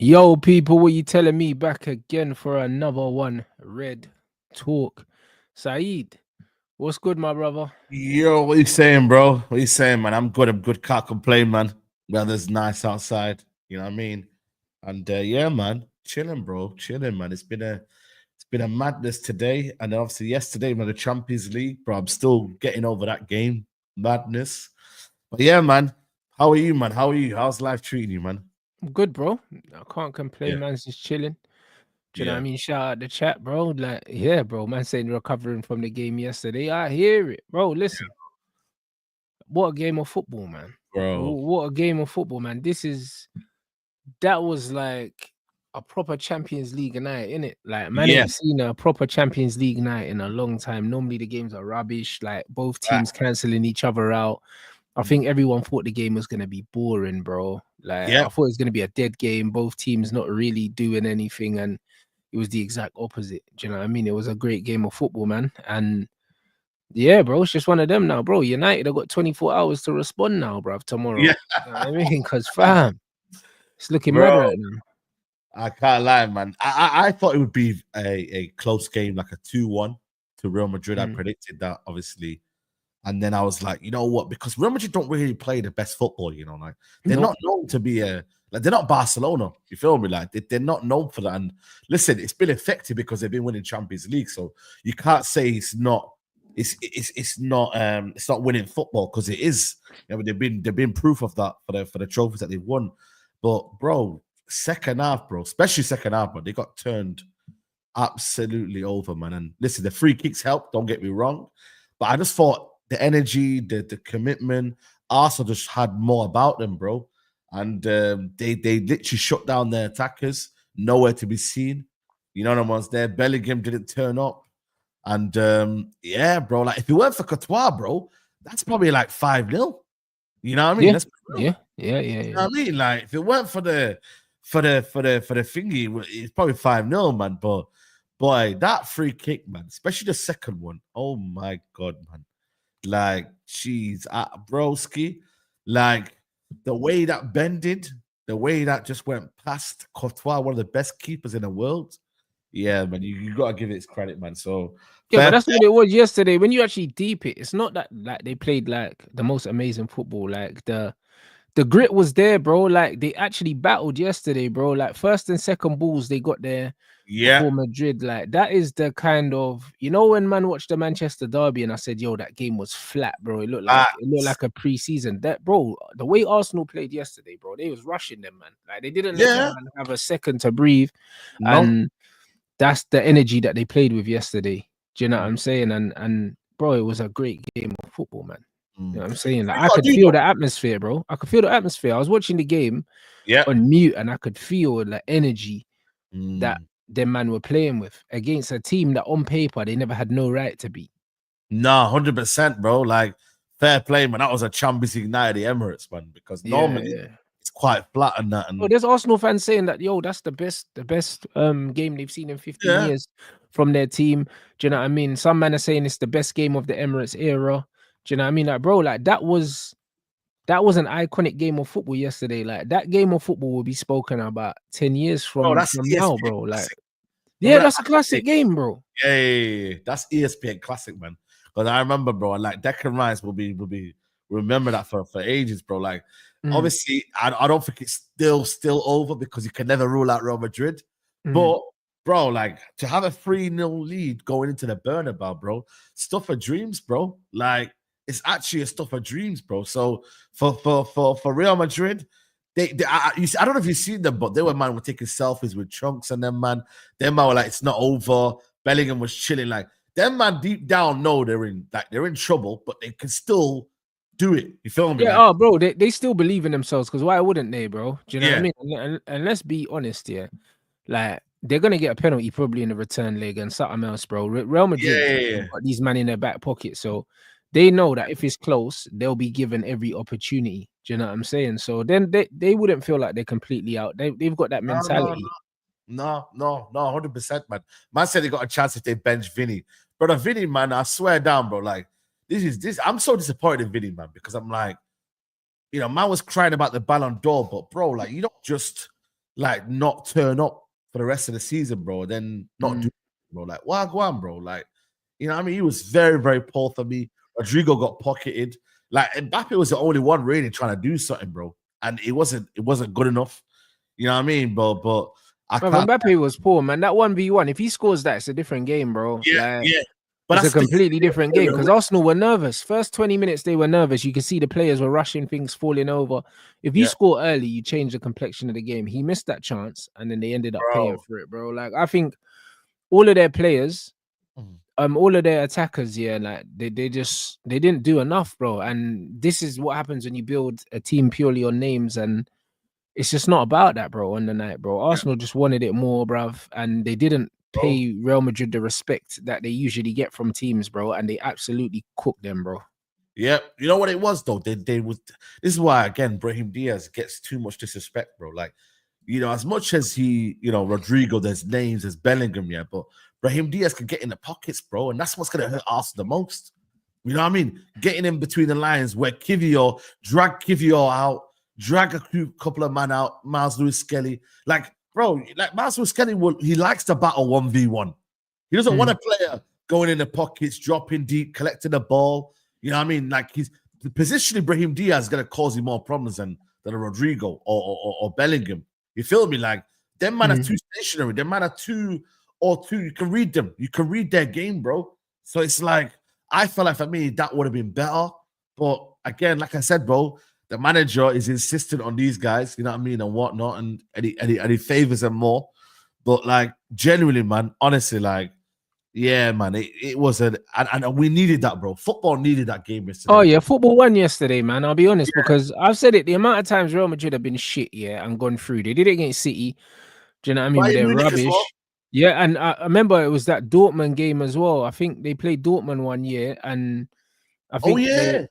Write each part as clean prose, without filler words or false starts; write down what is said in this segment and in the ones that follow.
Yo, people, what you telling me? Back again for another one. Red Talk. Saeed, what's good, my brother? Yo, what you saying, bro? What you saying, man? I'm good. I'm good. Can't complain, man. Weather's nice outside. You know what I mean? And yeah, man, chilling, bro. Chilling, man. It's been a madness today, and obviously yesterday, man, the Champions League, bro. I'm still getting over that game madness. But yeah, man. How are you, man? How are you? How's life treating you, man? I'm good, bro. I can't complain, Yeah, man. Just chilling. Do you know what I yeah, mean? Shout out the chat, bro. Like, yeah, bro. Man saying recovering from the game yesterday. I hear it, bro. Listen, what a game of football, man. bro. What a game of football, man. That was like a proper Champions League night, innit? Like, man Yeah, ain't seen a proper Champions League night in a long time. Normally the games are rubbish, like both teams cancelling each other out. I think everyone thought the game was gonna be boring, bro. Like, yeah, I thought it was gonna be a dead game, both teams not really doing anything, and it was the exact opposite. Do you know what I mean? It was a great game of football, man. And yeah, bro, it's just one of them now, bro. United have got 24 hours to respond now, bro, tomorrow. yeah, You know what I mean? Because fam, it's looking mad bro. right now. I can't lie, man. I thought it would be a close game, like a 2-1 to Real Madrid. I Mm. predicted that, obviously. And then I was like, you know what? Because Real Madrid don't really play the best football, like they're Nope. not known to be like they're not Barcelona. You feel me? Like they're not known for that. And listen, it's been effective because they've been winning Champions League. So you can't say it's not winning football because it is. They've been proof of that for the trophies that they've won. But bro, second half, bro, especially second half, but they got turned absolutely over, man. And listen, the free kicks helped, don't get me wrong. But I just thought the energy, the commitment, Arsenal just had more about them, bro. And they literally shut down their attackers, nowhere to be seen. You know, the ones there. Bellingham didn't turn up. And yeah, bro, like if it weren't for Courtois, bro, that's probably like 5-0. You know what I mean? Yeah. Let's be real. Yeah. Yeah. Yeah. You know Yeah. what I mean? Like if it weren't for the thingy, it's probably 5-0, man. But boy, that free kick, man, especially the second one. Oh my god, man. Like, jeez, broski, like the way that bended, the way that just went past Courtois, one of the best keepers in the world. Yeah, man, you gotta give it its credit, man. So Yeah, but fair that's play. what it was yesterday. When you actually deep it, it's not that like they played like the most amazing football. Like the grit was there, bro. Like they actually battled yesterday, bro. Like first and second balls they got there Yeah, before Madrid. Like that is the kind of when man watched the Manchester derby and I said, yo, that game was flat, bro. It looked facts. like a preseason. That bro, the way Arsenal played yesterday, bro, they was rushing them, man. Like they didn't let them Yeah, man have a second to breathe. no. And that's the energy that they played with yesterday. Do you know what I'm saying? And bro, it was a great game of football, man. You know Mm. what I'm saying? What Like you I gotta could do feel though? the atmosphere, bro. I could feel the atmosphere. I was watching the game Yeah. on mute and I could feel the energy that Mm. them man were playing with against a team that on paper they never had no right to beat. No, 100%, bro. Like, fair play, man. That was a Champions League night at the Emirates, man, because Yeah, normally yeah. it's quite flat and that. Oh, And there's Arsenal fans saying that, yo, that's the best game they've seen in 15 yeah, years from their team. Do you know what I mean? Some men are saying it's the best game of the Emirates era. Do you know what I mean? Like, bro, like that was an iconic game of football yesterday. Like that game of football will be spoken about 10 years bro, from that's from now, ESPN bro. Like, classic. yeah, Remember that's that a thing? classic game, bro. Yeah, yeah, yeah. That's ESPN classic, man. Because I remember, bro, like Declan Rice will be remember that for ages, bro. Like, Mm, obviously, I don't think it's still over because you can never rule out Real Madrid. mm. But bro, like to have a 3-0 lead going into the Bernabeu, bro, stuff of dreams, bro. Like it's actually a stuff of dreams, bro. So for Real Madrid, I don't know if you've seen them, but they were taking selfies with Trunks and them man. Them man were like, it's not over. Bellingham was chilling. Like them man deep down know they're in trouble, but they can still do it. You feel me? Yeah, Like, oh, bro, they still believe in themselves because why wouldn't they, bro? Do you know what I yeah, mean? And let's be honest here. Like they're gonna get a penalty probably in the return leg and something else, bro. Real yeah, Madrid yeah, have yeah. got these men in their back pocket, so they know that if it's close, they'll be given every opportunity. Do you know what I'm saying? So then they wouldn't feel like they're completely out. They've got that No, no, mentality. no, 100%, man. Man said they got a chance if they bench Vinny. Brother, Vinny, man, I swear down, bro. Like, this. I'm so disappointed in Vinny, man, because I'm like, man was crying about the Ballon d'Or, but bro, like, you don't just like not turn up for the rest of the season, bro. Then not do, bro. Like, why go on, bro? Like, you know what I mean? He was very, very poor for me. Rodrigo got pocketed. Like, Mbappe was the only one really trying to do something, bro. And it wasn't good enough. You know what I mean, bro? But I Bro, can't. Mbappe was poor, man. That 1v1, if he scores that, it's a different game, bro. Yeah, Like, yeah. But it's a that's the completely different game because Arsenal were nervous. First 20 minutes, they were nervous. You can see the players were rushing, things falling over. If you yeah, score early, you change the complexion of the game. He missed that chance, and then they ended up paying bro. for it, bro. Like, I think all of their players, all of their attackers, yeah, like they didn't do enough, bro. And this is what happens when you build a team purely on names, and it's just not about that, bro. On the night, bro, Arsenal just wanted it more, bruv, and they didn't Bro. pay Real Madrid the respect that they usually get from teams, bro, and they absolutely cooked them, bro. Yeah, you know what it was though. They was. This is why again, Brahim Diaz gets too much disrespect, bro. Like, you know, as much as he, you know, Rodrigo, there's names, there's Bellingham, yeah, but Brahim Diaz can get in the pockets, bro, and that's what's gonna hurt Arsenal the most. You know what I mean? Getting in between the lines where Kivior drag Kivior out, drag a couple of man out, Miles Lewis Skelly. Like, bro, like Miles Lewis Skelly he likes to battle 1v1. He doesn't want a player going in the pockets, dropping deep, collecting the ball. You know what I mean? Like, he's positionally Brahim Diaz is gonna cause him more problems than a Rodrigo or Bellingham. You feel me? Like, them man are too stationary, them man are too. You can read them, you can read their game, bro. So it's like, I feel like for me, that would have been better. But again, like I said, bro, the manager is insistent on these guys, you know what I mean, and whatnot, and he favors them more. But like, genuinely, man, honestly, like, yeah, man, it was and we needed that, bro. Football needed that game yesterday. Oh yeah, football won yesterday, man. I'll be honest, because I've said it. The amount of times Real Madrid have been shit, yeah, and gone through. They did it against City. Do you know what I mean? With Bayern their Munich as rubbish. well. Yeah, and I remember it was that Dortmund game as well. I think they played Dortmund one year, and I Oh think yeah,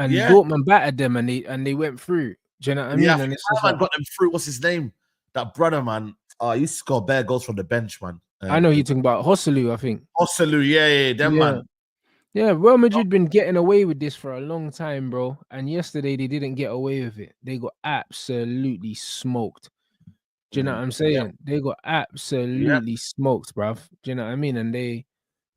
yeah, Dortmund battered them, and they went through. Do you know what I yeah. I mean? think And it's just man like, got them through. What's his name? That brother, man. He used to score bare goals from the bench, man. I know you're talking about Hosselu, I think. Osalu, yeah, them Yeah. man. Yeah, Real Madrid been getting away with this for a long time, bro. And yesterday they didn't get away with it. They got absolutely smoked. Do you know what I'm saying? Yep. They got Yep. absolutely smoked, bruv. Do you know what I mean? And they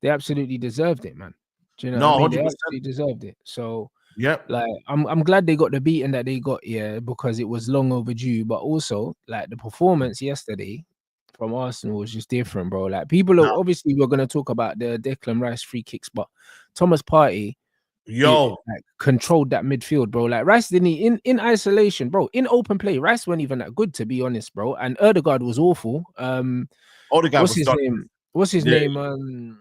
absolutely deserved it, man. Do you know what I No, mean? They 100%. absolutely deserved it. So Yep. like I'm glad they got the beating that they got, yeah, because it was long overdue. But also, like, the performance yesterday from Arsenal was just different, bro. Like, people Now, are obviously, we're gonna talk about the Declan Rice free kicks, but Thomas Partey, yo, like, controlled that midfield, bro. Like, Rice didn't in isolation, bro. In open play, Rice weren't even that good, to be honest, bro. And Erdegaard was awful. Odegaard What's was his done. name? What's his Yeah, name?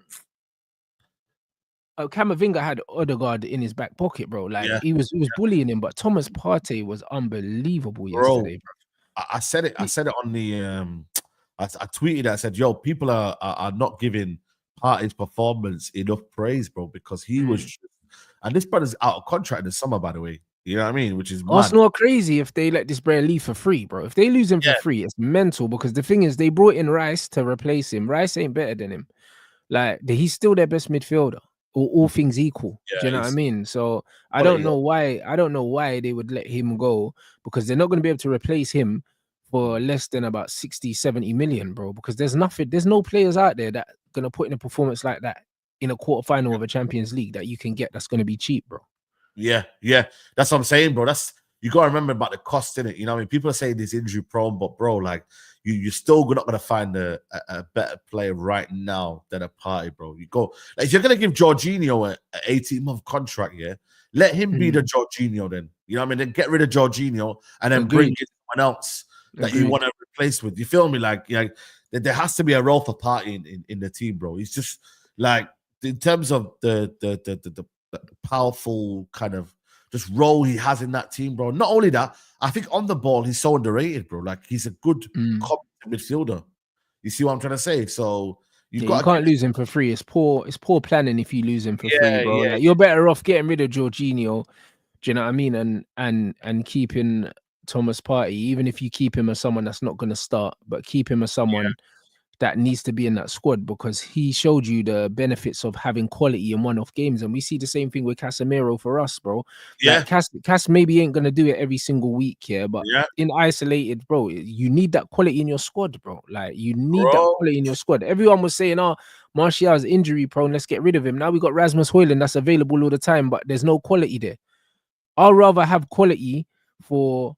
Camavinga had Odegaard in his back pocket, bro. Like, yeah, he was bullying him, but Thomas Partey was unbelievable bro. yesterday, bro. I said it. I said it on the. I tweeted. I said, "Yo, people are not giving Partey's performance enough praise, bro, because he was." And this brother's out of contract in the summer, by the way. You know what I mean? Which is mad. Arsenal are crazy if they let this brother leave for free, bro. If they lose him for free, it's mental, because the thing is, they brought in Rice to replace him. Rice ain't better than him. Like, he's still their best midfielder, all things equal. Do you know what I He's mean? So I quality. don't know why they would let him go, because they're not going to be able to replace him for less than about 60, 70 million, bro. Because there's no players out there that going to put in a performance like that in a quarterfinal of a Champions League that you can get that's going to be cheap, bro. Yeah, that's what I'm saying, bro. That's, you gotta remember about the cost in it. You know what I mean? People are saying this injury prone, but bro, like, you're still not gonna find a better player right now than a Partey, bro. You go, like, if you're gonna give Jorginho a 18-month contract, yeah, let him be the Jorginho then. You know what I mean? Then get rid of Jorginho and then bring in someone else that you want to replace with. You feel me? Like, there has to be a role for Partey in the team, bro. He's just like, in terms of the powerful kind of just role he has in that team, bro. Not only that, I think on the ball he's so underrated, bro. Like, he's a good competent midfielder. You see what I'm trying to say? So you can't lose him for free. It's poor planning if you lose him for free, bro. Like, you're better off getting rid of Jorginho. Do you know what I mean? And keeping Thomas Partey, even if you keep him as someone that's not going to start, but keep him as someone that needs to be in that squad, because he showed you the benefits of having quality in one-off games. And we see the same thing with Casemiro for us, bro. Yeah, Like Cas maybe ain't gonna do it every single week here, but yeah, in isolated, bro, you need that quality in your squad, bro. Like you need that bro. quality in your squad. Everyone was saying, "Oh, Martial's injury prone. Let's get rid of him." Now we got Rasmus Hojlund that's available all the time, but there's no quality there. I'd rather have quality for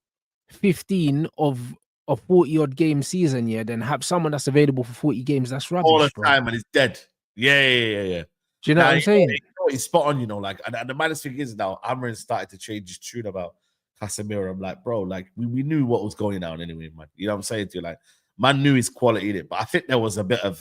15 of a 40 odd game season, yeah, than have someone that's available for 40 games. That's All the rubbish, bro. time, and he's dead. Yeah. Do you know what I'm saying? He's spot on, like, and the maddest thing is now, Amarin started to change his tune about Casemiro. I'm like, bro, like, we knew what was going on anyway, man. You know what I'm saying to you? Like, man knew his quality in it, but I think there was a bit of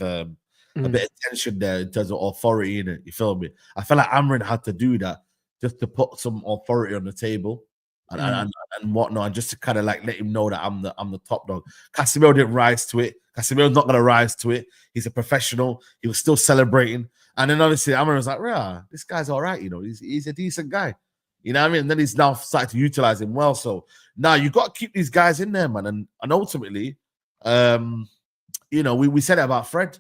tension there in terms of authority in it. You feel me? I felt like Amarin had to do that just to put some authority on the table and whatnot, and just to kind of like let him know that I'm the top dog. Casemiro didn't rise to it. Casemiro's not gonna rise to it. He's a professional. He was still celebrating. And then obviously Amarin was like, yeah, this guy's all right, he's a decent guy. You know what I mean? And then he's now started to utilize him well. So now you got to keep these guys in there, man. And ultimately, we said it about Fred,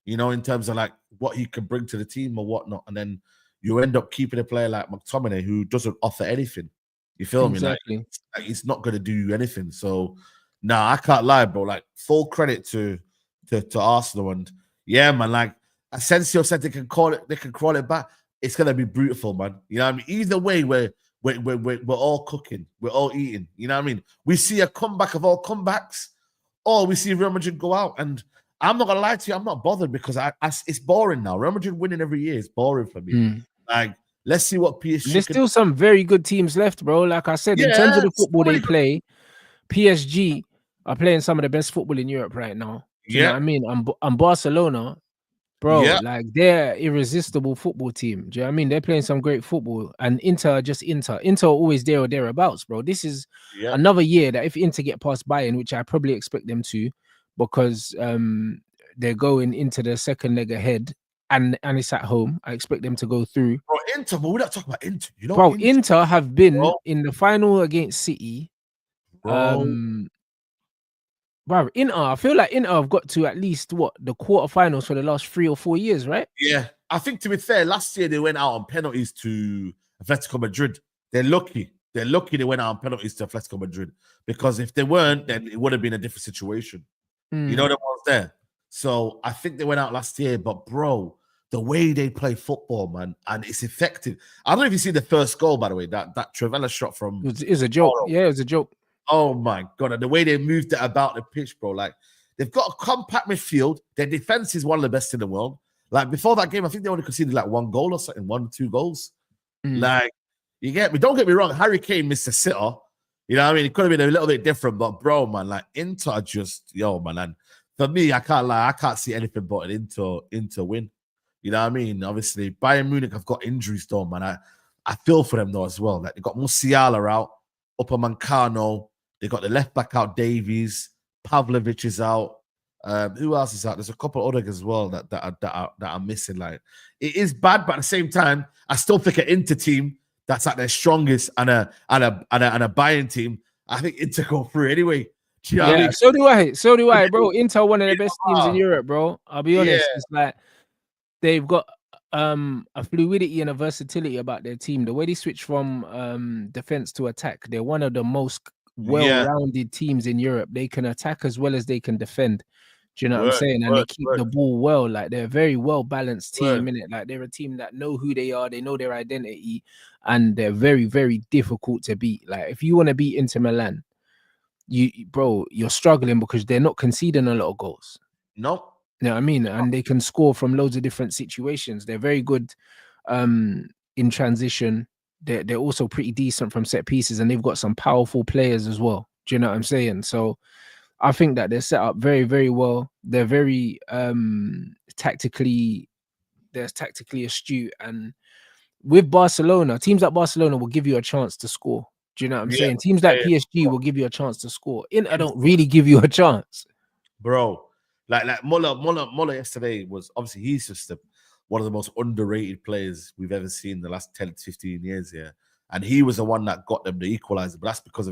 in terms of like what he can bring to the team or whatnot. And then you end up keeping a player like McTominay who doesn't offer anything. You feel me? Like he's not going to do anything. So I can't lie, bro. Like full credit to Arsenal. And yeah, man, like Asensio said they can crawl it back. It's gonna be beautiful, man. You know what I mean? Either way, we're all cooking, we're all eating. You know what I mean? We see a comeback of all comebacks, or we see Real Madrid go out. And I'm not gonna lie to you, I'm not bothered because it's boring now. Real Madrid winning every year is boring for me. Like, let's see what PSG. There's still some very good teams left, bro. Like I said, in terms of the football they play, PSG are playing some of the best football in Europe right now. Do you know what I mean? And Barcelona, bro, like they're irresistible football team. Do you know what I mean? They're playing some great football. And Inter are just Inter. Inter are always there or thereabouts, bro. This is another year that if Inter get past Bayern, which I probably expect them to, because they're going into the second leg ahead and it's at home. I expect them to go through. Bro, Inter, but we're not talking about Inter. Bro, Inter have been in the final against City. Bro, Inter, I feel like Inter have got to at least the quarterfinals for the last 3 or 4 years, right? Yeah, I think to be fair, last year they went out on penalties to Atletico Madrid. They're lucky. They went out on penalties to Atletico Madrid, because if they weren't, then it would have been a different situation. You know the ones there. So I think they went out last year, but bro, the way they play football, man, and it's effective. I don't know if you see the first goal, by the way, that Trivela shot from. It was a joke. Yeah, it was a joke. Oh my god! And the way they moved it about the pitch, bro, like they've got a compact midfield. Their defense is one of the best in the world. Like before that game, I think they only conceded like 1 goal or something, 1 or 2 goals. Like, you get me? Don't get me wrong. Harry Kane missed a sitter. You know what I mean? It could have been a little bit different, but bro, man, like Inter just man. And for me, I can't lie, I can't see anything but an Inter win. You know what I mean? Obviously, Bayern Munich have got injuries though, man. I feel for them though as well. Like they got Musiala out, Upamecano. They got the left back out, Davies. Pavlovic is out. Who else is out? There's a couple of others as well that are missing. Like, it is bad, but at the same time, I still think an Inter team that's at their strongest and a Bayern team, I think Inter go through anyway. Do you know what I mean? So do I, bro. Inter one of the best teams in Europe, bro. I'll be honest. It's like they've got a fluidity and a versatility about their team. The way they switch from defense to attack, they're one of the most well-rounded teams in Europe. They can attack as well as they can defend. Do you know what I'm saying? And they keep the ball well. Like, they're a very well-balanced team, innit? Like, they're a team that know who they are, they know their identity, and they're very, very difficult to beat. Like, if you want to beat Inter Milan, you're struggling because they're not conceding a lot of goals. Nope. You know what I mean? And they can score from loads of different situations. They're very good in transition. They're also pretty decent from set pieces, and they've got some powerful players as well. Do you know what I'm saying? So I think that they're set up very, very well. They're very tactically astute. And with Barcelona, teams like Barcelona will give you a chance to score. Do you know what I'm saying? Teams like PSG will give you a chance to score. Inter don't really give you a chance. Bro, like Muller yesterday was obviously he's just one of the most underrated players we've ever seen in the last 10 to 15 years here. And he was the one that got them the equalizer, but that's because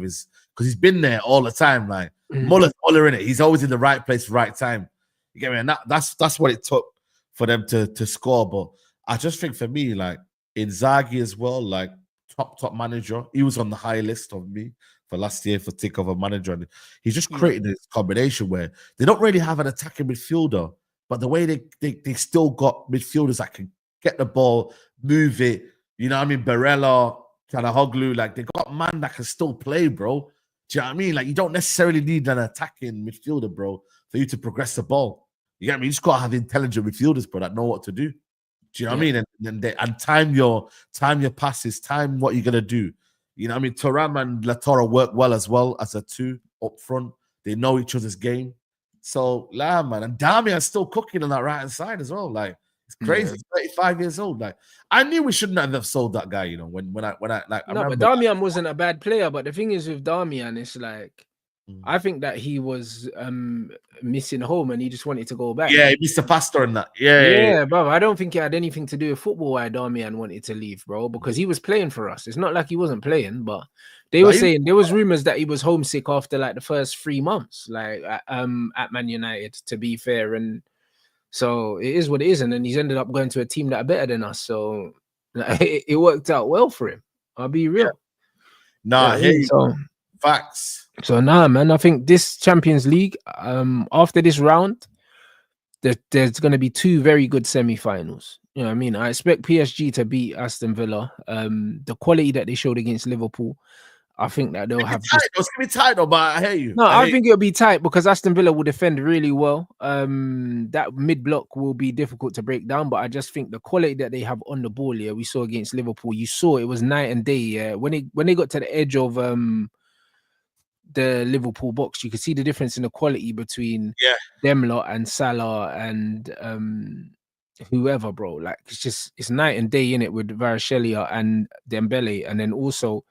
he's been there all the time. Like Muller's in it. He's always in the right place, right time. You get me? And that's what it took for them to score. But I just think for me, like Inzaghi as well, like top manager. He was on the high list of me for last year for takeover manager, and he's just created this combination where they don't really have an attacking midfielder, but the way they still got midfielders that can get the ball, move it. You know what I mean? Barella, Hojlund, like they got man that can still play, bro. Do you know what I mean? Like you don't necessarily need an attacking midfielder, bro, for you to progress the ball. You get me? You just gotta have intelligent midfielders, bro, that know what to do. Do you know what I mean? And time your passes, time what you're gonna do. You know what I mean? Thuram and Latorre work well as a two up front. They know each other's game. So, man, and Damian's still cooking on that right hand side as well. Like it's crazy. He's 35 years old. Like I knew we shouldn't have sold that guy. You know, when I like I remember. But Damian wasn't a bad player. But the thing is with Damian, it's like I think that he was missing home and he just wanted to go back. Yeah, he missed the pastor in that. Yeah, bro. I don't think it had anything to do with football why Damian wanted to leave, bro, because he was playing for us. It's not like he wasn't playing, but they were saying there was rumors that he was homesick after like the first 3 months, like at Man United, to be fair. And so it is what it is. And then he's ended up going to a team that are better than us. So like, it worked out well for him. I'll be real. Yeah. Facts. So man, I think this Champions League, after this round, there's going to be 2 very good semi-finals. You know what I mean? I expect PSG to beat Aston Villa. The quality that they showed against Liverpool, I think that they'll have. It's gonna be tight, though, but I hear you. No, I think it'll be tight because Aston Villa will defend really well. That mid block will be difficult to break down, but I just think the quality that they have on the ball here, we saw against Liverpool. You saw it was night and day. Yeah, when they got to the edge of the Liverpool box, you could see the difference in the quality between them lot and Salah and whoever, bro. Like it's night and day in it with Varashelia and Dembele, and then also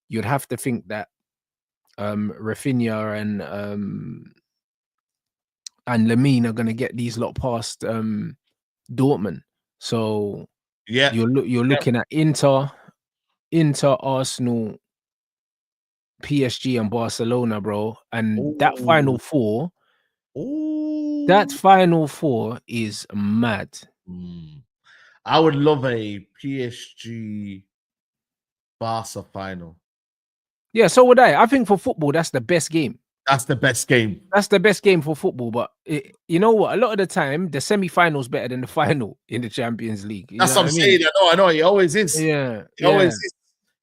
you'd have to think that Rafinha and Lamine are gonna get these lot past Dortmund. So you're looking at Inter, Arsenal, PSG and Barcelona, bro, and that final four is mad. I would love a PSG Barca final. Yeah, so would I. I think for football, that's the best game. That's the best game. That's the best game for football. But you know what? A lot of the time, the semi-final is better than the final in the Champions League. That's what I'm saying. I know. It always is. Yeah, it always is.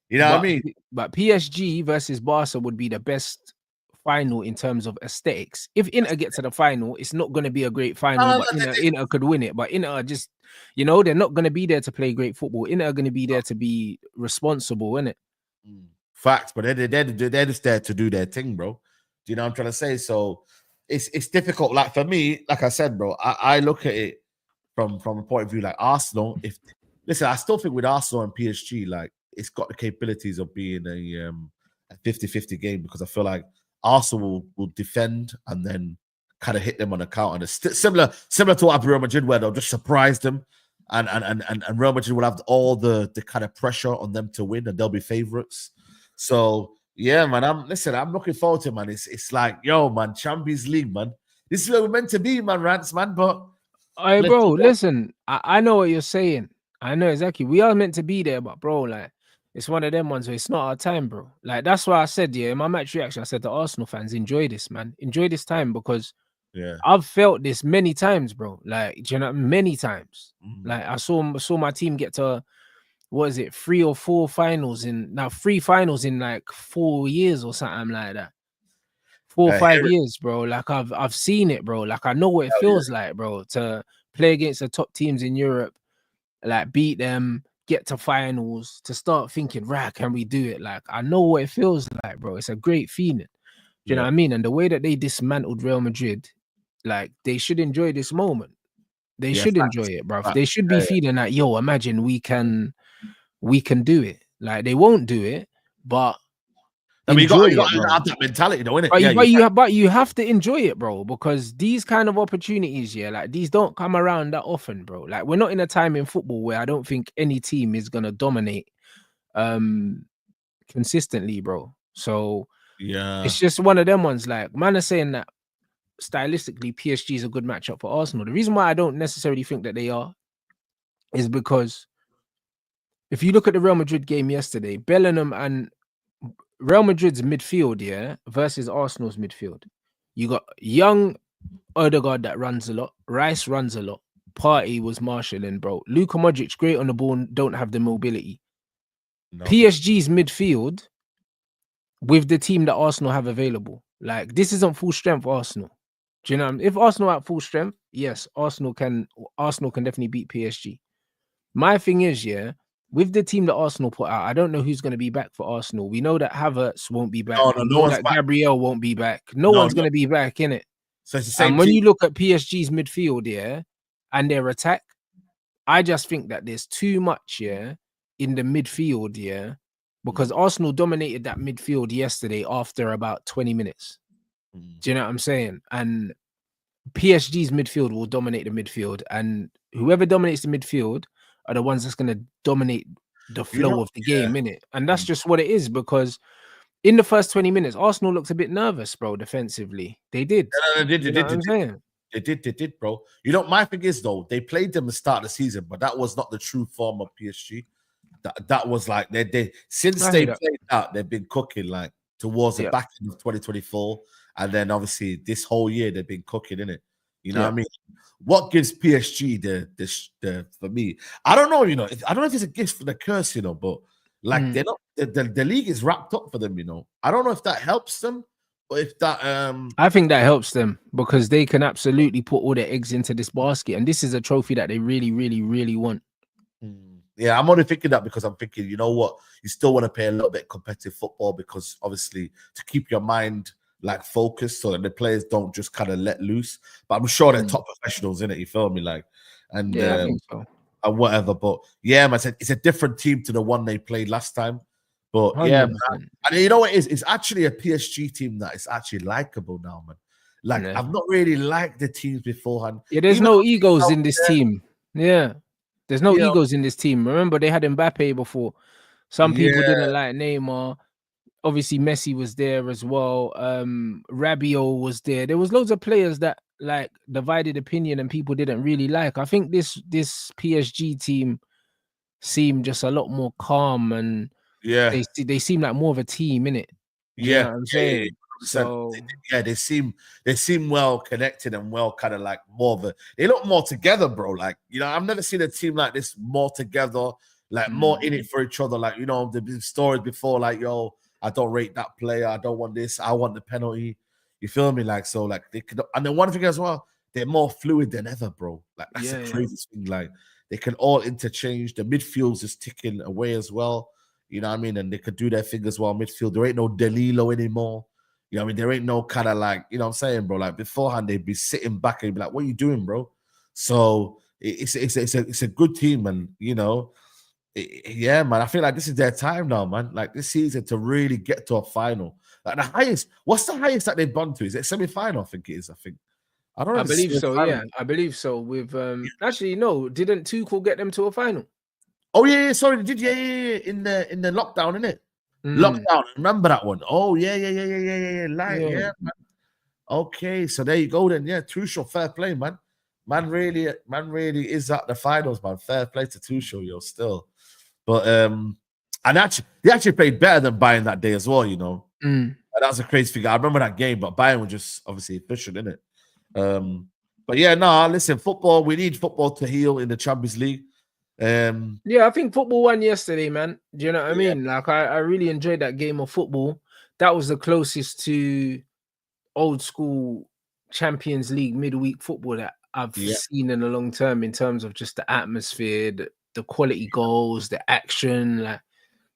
You know what I mean? But PSG versus Barca would be the best final in terms of aesthetics. If Inter get to the final, it's not going to be a great final, but Inter could win it. But Inter just, they're not going to be there to play great football. Inter are going to be there to be responsible, innit? Facts, but they're just there to do their thing, bro. Do you know what I'm trying to say? So it's difficult. Like for me, like I said, bro, I look at it from a point of view like Arsenal. Listen, I still think with Arsenal and PSG, like it's got the capabilities of being a 50-50 game because I feel like Arsenal will defend and then kind of hit them on the counter. And it's similar to what Real Madrid, where they'll just surprise them, and Real Madrid will have all the kind of pressure on them to win, and they'll be favorites. So yeah, man, I'm looking forward to it, man. It's like, yo, man, Champions League, man. This is where we're meant to be, man, Rants, man. But bro, listen, I know what you're saying. I know exactly. We are meant to be there, but bro, like, it's one of them ones where it's not our time, bro. Like, that's why I said, in my match reaction, I said to Arsenal fans, enjoy this, man. Enjoy this time because I've felt this many times, bro. Like, many times. Like, I saw my team get to, 3 or 4 finals in 3 finals in like 4 years or something like that. 4 or 5 years, bro. Like, I've seen it, bro. Like, I know what it feels like, bro, to play against the top teams in Europe, like beat them, get to finals, to start thinking, right, can we do it? Like, I know what it feels like, bro. It's a great feeling. Do you know what I mean? And the way that they dismantled Real Madrid, like, they should enjoy this moment. They should enjoy it, bro. They should be feeling like, yo, imagine we can do it. Like, they won't do it, but I mean, you got to have that mentality, though, innit? But you have to enjoy it, bro, because these kind of opportunities, like, these don't come around that often, bro. Like, we're not in a time in football where I don't think any team is gonna dominate consistently, bro. So it's just one of them ones. Like, man are saying that stylistically, PSG is a good matchup for Arsenal. The reason why I don't necessarily think that they are is because if you look at the Real Madrid game yesterday, Bellingham and Real Madrid's midfield, versus Arsenal's midfield, you got young Odegaard that runs a lot, Rice runs a lot, Partey was marshalling, bro. Luka Modric, great on the ball, don't have the mobility. No. PSG's midfield with the team that Arsenal have available, like this isn't full strength Arsenal. Do you know what I mean? If Arsenal are at full strength, yes, Arsenal can definitely beat PSG. My thing is, with the team that Arsenal put out, I don't know who's going to be back for Arsenal. We know that Havertz won't be back. We know that Gabriel won't be back. No one's going to be back, innit? So it's the same and when team. you look at PSG's midfield, and their attack, I just think that there's too much, in the midfield, because Arsenal dominated that midfield yesterday after about 20 minutes. Do you know what I'm saying? And PSG's midfield will dominate the midfield, and whoever dominates the midfield are the ones that's going to dominate the flow of the game, innit? And that's just what it is, because in the first 20 minutes, Arsenal looked a bit nervous, bro, defensively. They did. They did, bro. You know, my thing is, though, they played them at the start of the season, but that was not the true form of PSG. That was like, they since they played that, they've been cooking, like, towards the back end of 2024. And then, obviously, this whole year, they've been cooking, innit? You know what I mean? What gives PSG the for me? I don't know, you know. I don't know if it's a gift for the curse, you know, but like they're not the league is wrapped up for them, you know. I don't know if that helps them or if that I think that helps them because they can absolutely put all their eggs into this basket, and this is a trophy that they really, really, really want. Yeah, I'm only thinking that because I'm thinking, you know what, you still want to play a little bit of competitive football because obviously to keep your mind like focused so that the players don't just kind of let loose. But I'm sure they're top professionals in it, you feel me? Like, and I think so. And whatever. But yeah, man, it's a different team to the one they played last time. But 100%. Yeah, man. And you know what it is? It's actually a PSG team that is actually likable now, man. Like, I've not really liked the teams beforehand. Yeah, there's no egos in this team. Yeah. There's no egos in this team. Remember, they had Mbappe before. Some people didn't like Neymar. Obviously, Messi was there as well. Rabiot was there. There was loads of players that like divided opinion and people didn't really like. I think this PSG team seemed just a lot more calm and they seem like more of a team, innit? Do you know what I'm saying? So they seem well connected and well kind of like more of a, they look more together, bro. Like, you know, I've never seen a team like this more together, like more in it for each other. Like, you know, there's been stories before, like, yo, I don't rate that player, I don't want this, I want the penalty. You feel me? Like, so like they could, and then one thing as well, they're more fluid than ever, bro. Like, that's the craziest thing. Like, they can all interchange. The midfield's just ticking away as well. You know what I mean? And they could do their thing as well. Midfield, there ain't no Delilo anymore. You know what I mean? There ain't no kind of like, you know what I'm saying, bro? Like beforehand, they'd be sitting back and be like, what are you doing, bro? So it's a good team, and you know, yeah, man. I feel like this is their time now, man. Like this season to really get to a final. Like the highest, what's the highest that they've gone to? Is it semi-final? I think it is. I don't know. I believe so, yeah. I believe so. With actually, no, didn't Tuchel get them to a final? Oh yeah, sorry, they did, yeah. In the lockdown, innit? Lockdown, remember that one? Oh yeah. Like, yeah, man. Okay, so there you go then. Yeah, Tuchel, fair play, man. Man really is at the finals, man. Fair play to Tuchel, yo, still. But and actually, they actually played better than Bayern that day as well, you know. And that was a crazy thing. I remember that game, but Bayern were just obviously efficient, innit? But yeah, listen, football, we need football to heal in the Champions League. Yeah, I think football won yesterday, man. Do you know what I mean? Like, I really enjoyed that game of football. That was the closest to old school Champions League midweek football that I've seen in a long time in terms of just the atmosphere, the quality goals, the action. Like,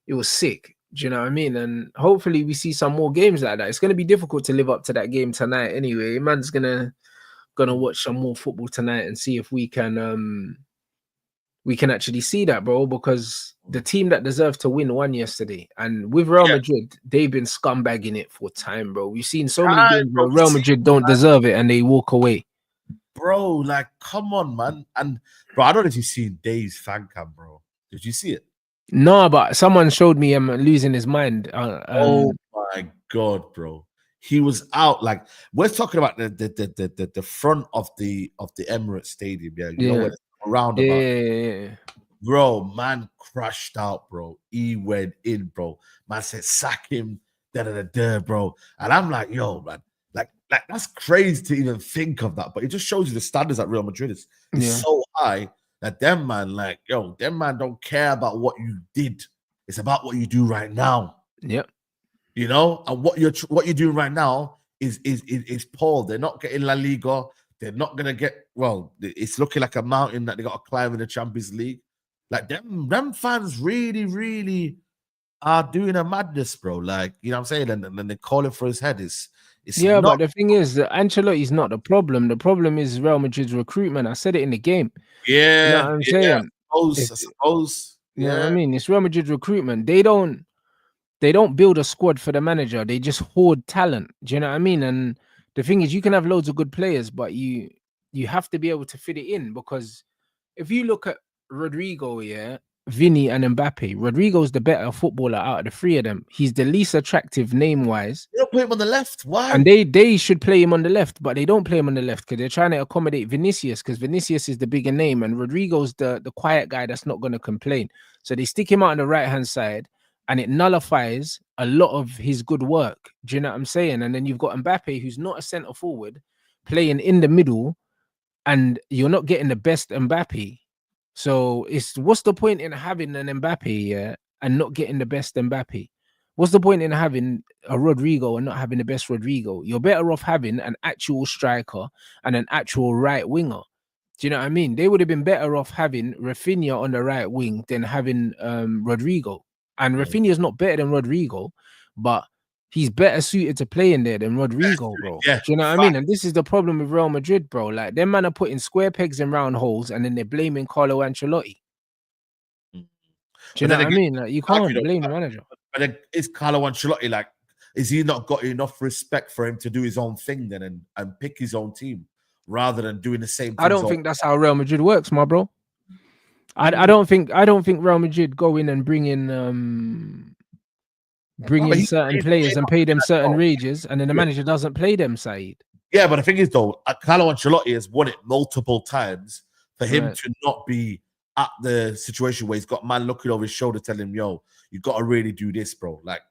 it was sick. Do you know what I mean? And hopefully we see some more games like that. It's going to be difficult to live up to that game tonight anyway. Man's gonna watch some more football tonight and see if we can actually see that, bro, because the team that deserved to win won yesterday. And with Real Madrid, they've been scumbagging it for time, bro. We've seen so many games where Real Madrid don't deserve it and they walk away. Bro, like, come on, man. And, bro, I don't know if you've seen Dave's fan cam, bro. Did you see it? No, but someone showed me him losing his mind. Oh, my God, bro. he was out. Like, we're talking about the front of the Emirates Stadium. Yeah, you know where the roundabout. Yeah. Bro, man crashed out, bro. He went in, bro. Man said, sack him, bro. And I'm like, yo, man, like that's crazy to even think of that. But it just shows you the standards at Real Madrid is so high that them man, like, yo, them man don't care about what you did. It's about what you do right now. Yep. You know, and what you're doing right now is poor. They're not getting La Liga. They're not gonna get. Well, it's looking like a mountain that they got to climb in the Champions League. Like them fans really are doing a madness, bro. Like, you know what I'm saying? And then they're calling for his head. It's not, but the thing is that Ancelotti's not the problem. The problem is Real Madrid's recruitment. I said it in the game. Yeah, you know what I'm saying? I suppose. You know what I mean? It's Real Madrid's recruitment. They don't build a squad for the manager. They just hoard talent. Do you know what I mean? And the thing is, you can have loads of good players, but you have to be able to fit it in, because if you look at Rodrigo, Vinny and Mbappe, Rodrigo's the better footballer out of the three of them. He's the least attractive name-wise. They don't play him on the left. Why? And they should play him on the left, but they don't play him on the left because they're trying to accommodate Vinicius, because Vinicius is the bigger name and Rodrigo's the quiet guy that's not going to complain. So they stick him out on the right-hand side and it nullifies a lot of his good work. Do you know what I'm saying? And then you've got Mbappe, who's not a centre forward, playing in the middle, and you're not getting the best Mbappe. So what's the point in having an Mbappe and not getting the best Mbappe? What's the point in having a Rodrigo and not having the best Rodrigo? You're better off having an actual striker and an actual right winger. Do you know what I mean? They would have been better off having Rafinha on the right wing than having Rodrigo. And Rafinha's not better than Rodrigo, but he's better suited to play in there than Rodrigo, bro. Yeah, do you know what I mean? And this is the problem with Real Madrid, bro. Like, them man are putting square pegs in round holes and then they're blaming Carlo Ancelotti. Do you know what I mean? Like, you can't blame the manager. But then is Carlo Ancelotti, like, is he not got enough respect for him to do his own thing then and pick his own team rather than doing the same thing? I don't think that's how Real Madrid works, my bro. I don't think Real Madrid go in and bring in certain players and pay them certain wages, and then the manager doesn't play them, Saeed. Yeah, but the thing is, though, Carlo Ancelotti has won it multiple times. For him to not be at the situation where he's got man looking over his shoulder telling him, yo, you got to really do this, bro. Like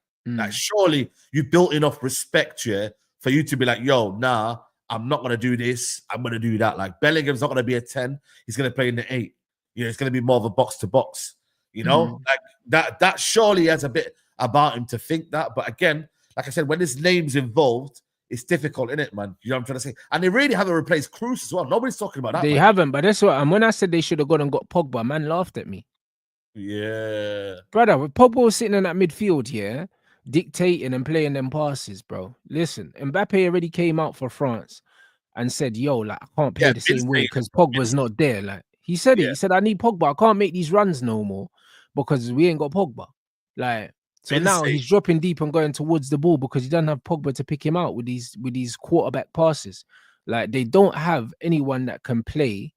surely you built enough respect here for you to be like, yo, nah, I'm not going to do this. I'm going to do that. Like, Bellingham's not going to be a 10. He's going to play in the 8. You know, it's going to be more of a box-to-box. You know, like that surely has a bit about him to think that. But again, like I said, when his name's involved, it's difficult, innit, man? You know what I'm trying to say? And they really haven't replaced Cruz as well. Nobody's talking about that. They haven't, but that's what. And when I said they should have gone and got Pogba, man laughed at me. Yeah, brother. With Pogba was sitting in that midfield, dictating and playing them passes, bro. Listen, Mbappe already came out for France and said, "Yo, like, I can't play the same way because Pogba's not there." Like, he said it. He said, "I need Pogba. I can't make these runs no more because we ain't got Pogba." Like. So now he's dropping deep and going towards the ball because he doesn't have Pogba to pick him out with these quarterback passes. Like, they don't have anyone that can play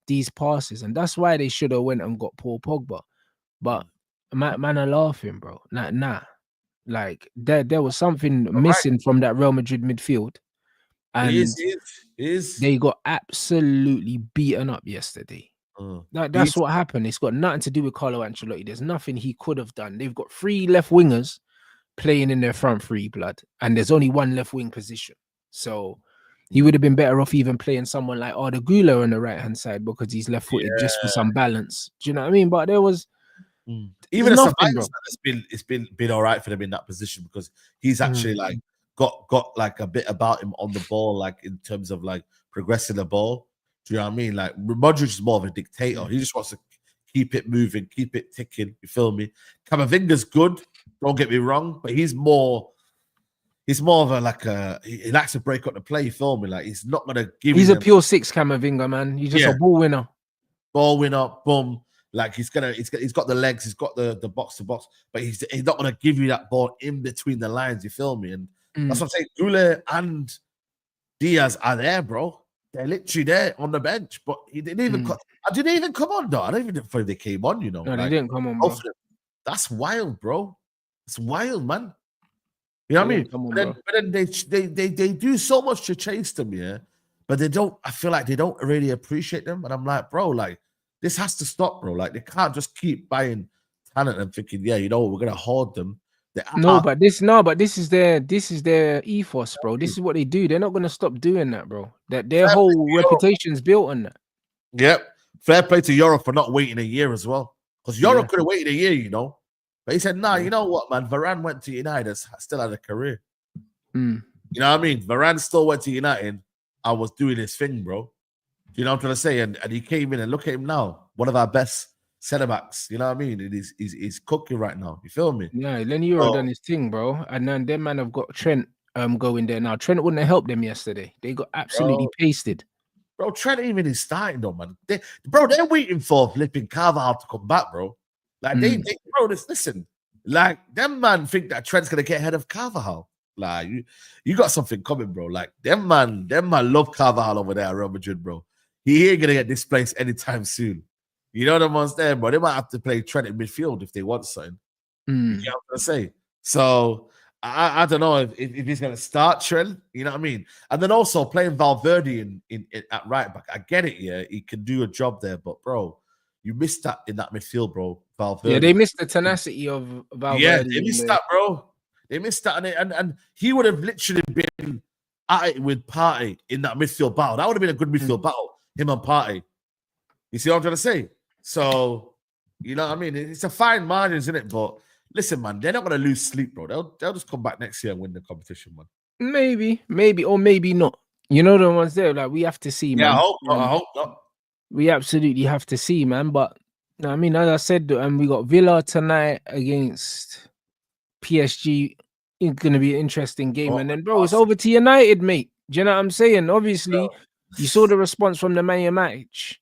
these passes, and that's why they should have went and got Paul Pogba. But man are laughing, bro. Like there was something missing from that Real Madrid midfield, and they got absolutely beaten up yesterday. That's what happened. It's got nothing to do with Carlo Ancelotti. There's nothing he could have done. They've got 3 left wingers playing in their front 3, blood, and there's only 1 left wing position. So he would have been better off even playing someone like Arda Güler on the right hand side because he's left footed just for some balance. Do you know what I mean? But there was even it's been all right for them in that position because he's actually like got like a bit about him on the ball, like in terms of like progressing the ball. Do you know what I mean? Like, Modric is more of a dictator. He just wants to keep it moving, keep it ticking. You feel me? Camavinga's good. Don't get me wrong, but he's more of a he likes to break up the play. You feel me? Like, he's not gonna give. He's a pure 6, Camavinga, man. He's just a ball winner. Ball winner, boom. Like, he's got the legs, he's got the box to box, but he's not gonna give you that ball in between the lines. You feel me? And that's what I'm saying. Güler and Diaz are there, bro. They're literally there on the bench, but he didn't even. I didn't even come on, though. I don't even think they came on. You know, no, they didn't come on, bro. That's wild, bro. It's wild, man. You know what I Yeah, mean? come on, But bro. then they do so much to chase them, yeah. But they don't. I feel like they don't really appreciate them. And I'm like, bro, like this has to stop, bro. Like they can't just keep buying talent and thinking, yeah, you know, we're gonna hoard them. They No, are. but this is their ethos, bro. This is what they do. They're not gonna stop doing that, bro. That their Fair play whole to Europe. reputation's built on that. Yep. Fair play to Europe for not waiting a year as well. Because Yeah. Europe could have waited a year, you know. But he said, nah, Yeah. you know what, man? Varane went to United, still had a career. Mm. You know what I mean? Varane still went to United and was doing his thing, bro. You know what I'm trying to say? And he came in and look at him now. One of our best centre backs. You know what I mean? He's cooking right now. You feel me? Yeah, Lenny Euro done his thing, bro. And then them man have got Trent going there now. Trent wouldn't have helped them yesterday. They got absolutely pasted. Bro, Trent even is starting though, man. They're waiting for flipping Carvajal to come back, bro. Like listen, like them man think that Trent's gonna get ahead of Carvajal. Like you got something coming, bro. Like them man love Carvajal over there at Real Madrid, bro. He ain't gonna get displaced anytime soon. You know the ones there, bro. They might have to play Trent in midfield if they want something. You know what I'm gonna say? So I don't know if he's gonna start Trent, you know what I mean? And then also playing Valverde in at right back. I get it, yeah, he can do a job there, but bro, you missed that in that midfield, bro. Valverde. Yeah, they missed the tenacity of Valverde. Yeah, they missed that, bro. They missed that, and he would have literally been at it with Partey in that midfield battle. That would have been a good midfield battle, him and Partey. You see what I'm trying to say? So, you know what I mean? It's a fine margin, isn't it? But listen, man, they're not going to lose sleep, bro. They'll just come back next year and win the competition, man. Maybe, or maybe not. You know the ones there, like we have to see, man. Yeah, I hope not. We absolutely have to see, man. But I mean, as I said, we got Villa tonight against PSG. It's gonna be an interesting game. And then, bro, it's over to United, mate. Do you know what I'm saying? Obviously, you saw the response from the man Matic.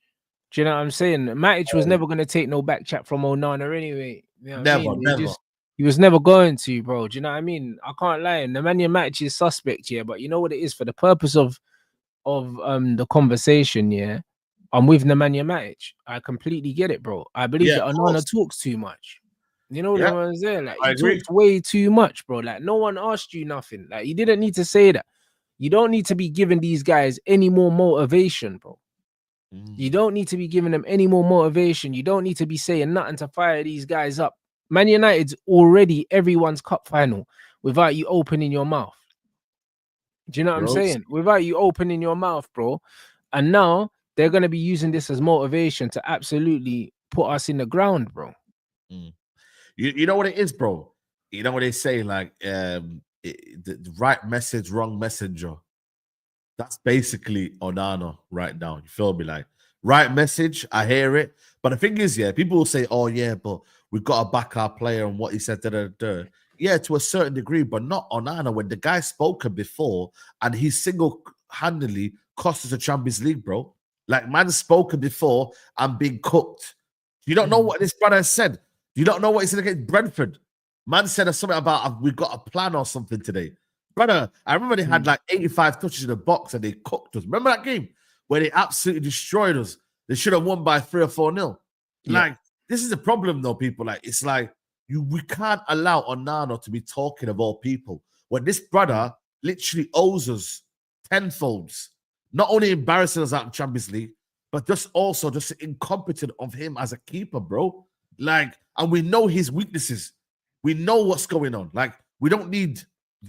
Do you know what I'm saying? Matic was never gonna take no back chat from Onana anyway. You know what I mean? He was never going to, bro. Do you know what I mean? I can't lie. The man Matic is suspect, yeah. But you know what it is for the purpose of the conversation, yeah. I'm with Nemanja Matic. I completely get it, bro. I believe that Onana talks too much. You know what I'm saying? Like he talks way too much, bro. Like no one asked you nothing. Like you didn't need to say that. You don't need to be giving these guys any more motivation, bro. You don't need to be giving them any more motivation. You don't need to be saying nothing to fire these guys up. Man United's already everyone's cup final without you opening your mouth. Do you know what I'm saying? Without you opening your mouth, bro. And now they're going to be using this as motivation to absolutely put us in the ground, bro. You know what it is, bro? You know what they say, like the right message, wrong messenger. That's basically Onana right now. You feel me? Like right message, I hear it. But the thing is, yeah, people will say, oh, yeah, but we've got to back our player and what he said. Yeah, to a certain degree, but not Onana. When the guy spoken before and he single-handedly cost us a Champions League, bro. Like, man spoken before and being cooked. You don't know what this brother said. You don't know what he said against Brentford. Man said something about we've got a plan or something today. Brother, I remember they had like 85 touches in the box and they cooked us. Remember that game where they absolutely destroyed us? They should have won by 3 or 4-0. Yeah. Like, this is the problem, though, people. Like, it's like we can't allow Onana to be talking of all people when this brother literally owes us tenfolds. Not only embarrassing us out in Champions League, but just also just incompetent of him as a keeper, bro. Like, and we know his weaknesses. We know what's going on. Like, we don't need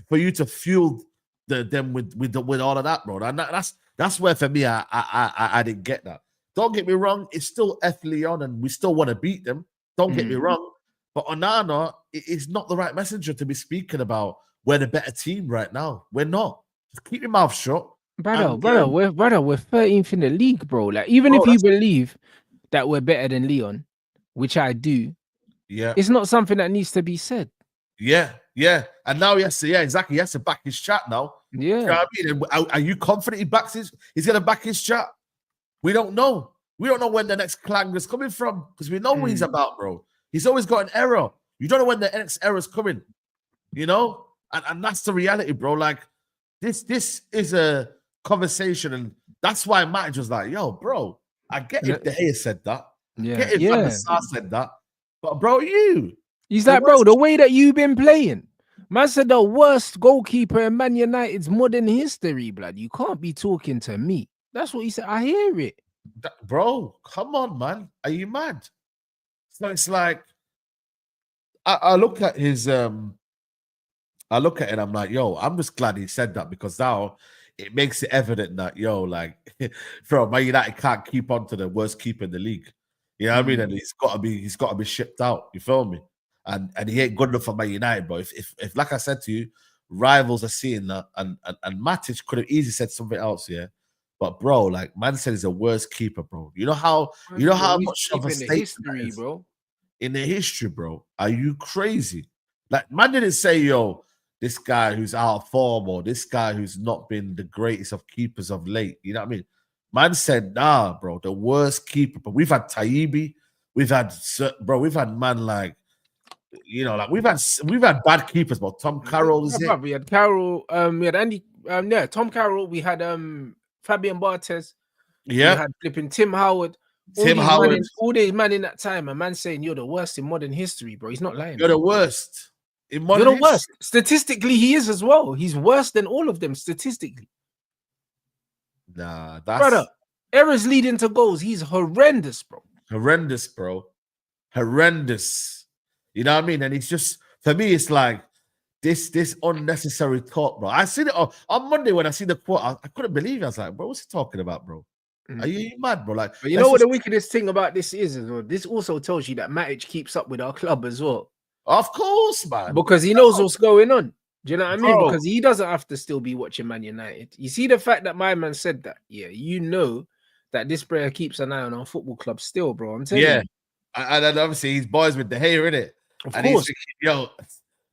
for you to fuel them with all of that, bro. And that's where for me I didn't get that. Don't get me wrong, it's still F Leon and we still want to beat them. Don't get me wrong, but Onana is not the right messenger to be speaking about we're the better team right now. We're not. Just keep your mouth shut. Brother, we're 13th in the league, bro. Like, even if you believe that we're better than Leon, which I do, it's not something that needs to be said. Yeah. And now he has to, exactly. He has to back his chat now. Yeah. You know what I mean? Are you confident he's going to back his chat? We don't know. We don't know when the next clang is coming from because we know what he's about, bro. He's always got an error. You don't know when the next error is coming, you know? And that's the reality, bro. Like, this is a conversation, and that's why Matic was like, yo, bro, I get if De Gea said that. Yeah. I get if Van der Sar said that. But, bro, he's like, bro, the way that you've been playing, Man said the worst goalkeeper in Man United's modern history, blood. You can't be talking to me. That's what he said. I hear it. Bro, come on, man. Are you mad? So it's like I look at his I look at it and I'm like, yo, I'm just glad he said that because now it makes it evident that, yo, like, bro, Man United can't keep on to the worst keeper in the league. You know what I mean? And he's got to be shipped out. You feel me? And he ain't good enough for Man United, bro. If like I said to you, rivals are seeing that, and Matic could have easily said something else, yeah. But bro, like man said, he's the worst keeper, bro. You know how much of a in the statement history, bro. in the history, bro. Are you crazy? Like man didn't say, yo, this guy who's out of form or this guy who's not been the greatest of keepers of late. You know what I mean? Man said, nah, bro, the worst keeper. But we've had Taibbi, we've had man like, you know, like we've had bad keepers, but Tom Carroll is it. We had Carroll, we had Andy, Tom Carroll, we had Fabian Barthez, we had flipping Tim Howard. All these man in that time, a man saying you're the worst in modern history, bro. He's not lying. You're the worst. You're the worst. Statistically, he is as well. He's worse than all of them statistically. Nah, that's brother. Errors leading to goals. He's horrendous, bro. Horrendous, bro. Horrendous. You know what I mean? And it's just for me, it's like this unnecessary talk, bro. I seen it on Monday when I see the quote. I couldn't believe it. I was like, bro, what's he talking about, bro? Are you mad, bro? Like, but you know what the wickedest thing about this is as well? This also tells you that Matic keeps up with our club as well. Of course, man. Because he knows what's going on. Do you know what I mean? Because he doesn't have to still be watching Man United. You see the fact that my man said that, yeah, you know that this player keeps an eye on our football club still, bro. I'm telling you. And obviously he's boys with the hair, innit? Of and course. He's thinking, yo,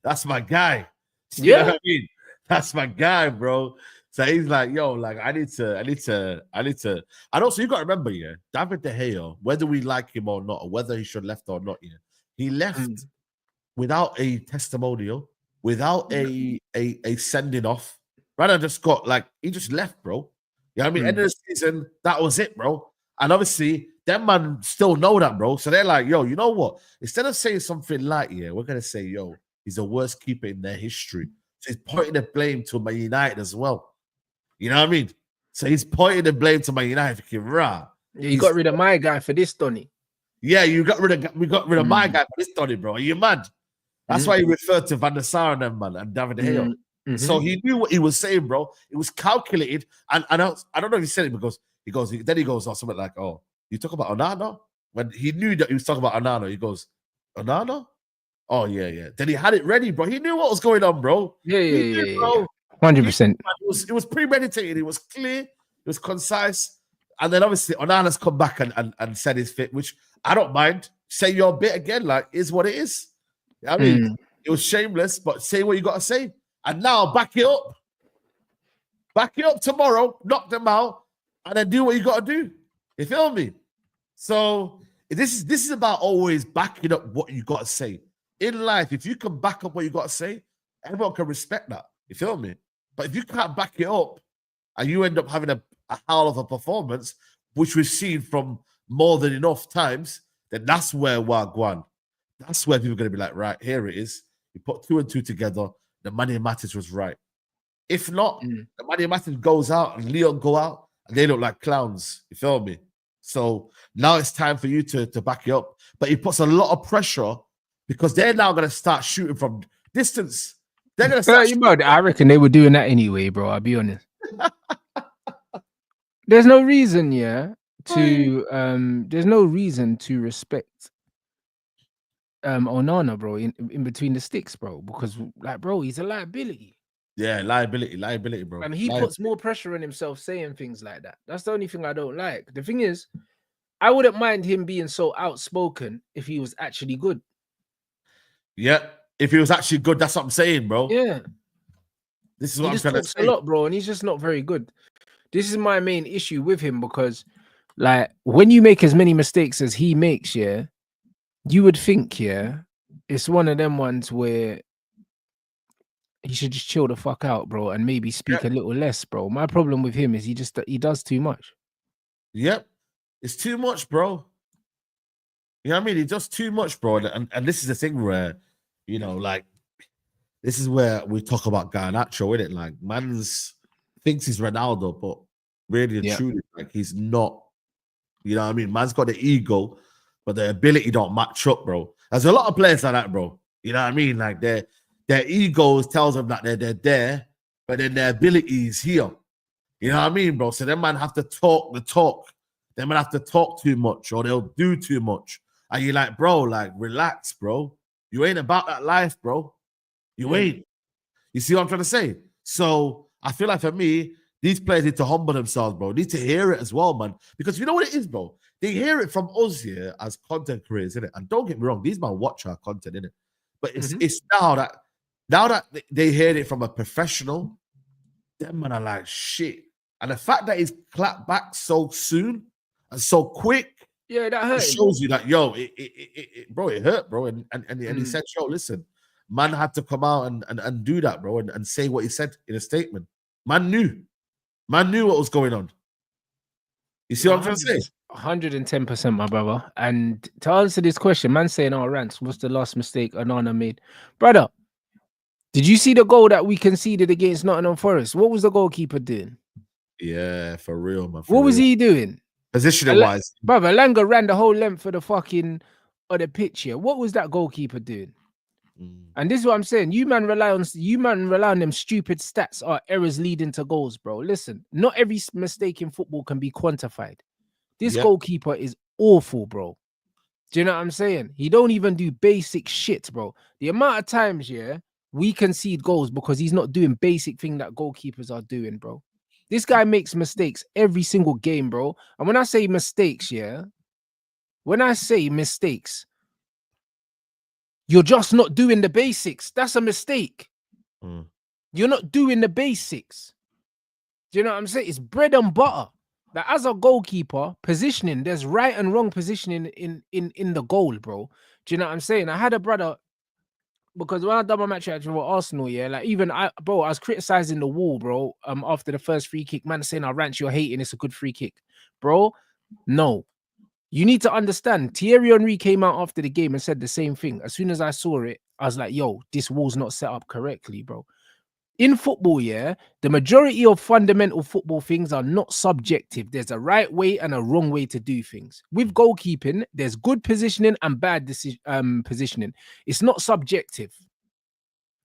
that's my guy. You know what I mean? That's my guy, bro. So he's like, yo, like I need to. And also you got to remember, yeah, David De Gea, whether we like him or not, or whether he should have left or not, yeah, he left without a testimonial, without a sending off. Rather just got like he just left, bro. You know what I mean? End of the season, that was it, bro. And obviously, them man still know that, bro. So they're like, yo, you know what? Instead of saying something like, yeah, we're gonna say, yo, he's the worst keeper in their history. So he's pointing the blame to Man United as well. You know what I mean? So he's pointing the blame to Man United, thinking, rah. Yeah, you got rid of my guy for this, Donny. Yeah, we got rid of my guy for this, Donny, bro. Are you mad? That's why he referred to Van der Sar and them, man, and David De Gea. So he knew what he was saying, bro. It was calculated. And I don't know if he said it because he goes something like, oh, you talk about Onana? When he knew that he was talking about Onana, he goes, Onana? Oh, yeah. Then he had it ready, bro. He knew what was going on, bro. Yeah, bro. 100%. It was premeditated. It was clear. It was concise. And then obviously Onana's come back and said his fit, which I don't mind. Say your bit again, like, is what it is. I mean, it was shameless, but say what you got to say. And now back it up. Back it up tomorrow, knock them out, and then do what you got to do. You feel me? So this is about always backing up what you got to say. In life, if you can back up what you got to say, everyone can respect that. You feel me? But if you can't back it up and you end up having a howl of a performance, which we've seen from more than enough times, then that's where we're going. That's where people are going to be like, right, here it is. You put 2 and 2 together. The money Matic was right. If not, the money Matic goes out and Leon go out and they look like clowns. You feel me? So now it's time for you to back it up. But he puts a lot of pressure because they're now going to start shooting from distance. They're going to start I reckon they were doing that anyway, bro. I'll be honest. There's no reason, there's no reason to respect Onana, bro, in between the sticks, bro, because like, bro, he's a liability. Yeah, liability, bro. And he puts more pressure on himself saying things like that. That's the only thing I don't like. The thing is, I wouldn't mind him being so outspoken if he was actually good. Yeah, if he was actually good, that's what I'm saying, bro. Yeah. This is what I'm trying to say. A lot, bro, and he's just not very good. This is my main issue with him because, like, when you make as many mistakes as he makes, you would think, it's one of them ones where he should just chill the fuck out, bro, and maybe speak a little less, bro. My problem with him is he does too much. Yep. It's too much, bro. You know what I mean? He does too much, bro. And this is the thing where, you know, like, this is where we talk about Garnacho, innit? Like, man's thinks he's Ronaldo, but really and truly, like, he's not. You know what I mean? Man's got the ego, but the ability don't match up, bro. There's a lot of players like that, bro. You know what I mean? Like, their egos tells them that they're there, but then their ability is here. You know what I mean, bro? So them man have to talk the talk. Them man have to talk too much, or they'll do too much. And you're like, bro, like, relax, bro. You ain't about that life, bro. You ain't. You see what I'm trying to say? So I feel like for me, these players need to humble themselves, bro. Need to hear it as well, man. Because you know what it is, bro? They hear it from us here as content creators, innit? And don't get me wrong, these man watch our content, innit? But it's now that they hear it from a professional, them man are like, shit. And the fact that he's clapped back so soon and so quick, that hurt. It shows you that, yo, bro, it hurt, bro. And he said, yo, listen, man had to come out and do that, bro, and say what he said in a statement. Man knew what was going on. You see what I'm trying to say? 110%, my brother. And to answer this question, man saying, Rants, what's the last mistake Onana made? Brother, did you see the goal that we conceded against Nottingham Forest? What was the goalkeeper doing? Yeah, for real, man. What was he doing? Positioning wise. Brother, Langer ran the whole length of the pitch here. What was that goalkeeper doing? And this is what I'm saying. You man rely on them stupid stats or errors leading to goals, bro. Listen, not every mistake in football can be quantified. This goalkeeper is awful, bro. Do you know what I'm saying? He don't even do basic shit, bro. The amount of times, we concede goals because he's not doing basic thing that goalkeepers are doing, bro. This guy makes mistakes every single game, bro. And when I say mistakes, you're just not doing the basics. That's a mistake. You're not doing the basics. Do you know what I'm saying? It's bread and butter. Like, as a goalkeeper, positioning, there's right and wrong positioning in the goal, bro. Do you know what I'm saying? I had a brother, because when I done my match reaction with Arsenal, I was criticizing the wall, bro. After the first free kick, man saying, Rants, you're hating, it's a good free kick. Bro, no. You need to understand, Thierry Henry came out after the game and said the same thing. As soon as I saw it, I was like, yo, this wall's not set up correctly, bro. In football, the majority of fundamental football things are not subjective. There's a right way and a wrong way to do things. With goalkeeping, there's good positioning and bad positioning. It's not subjective.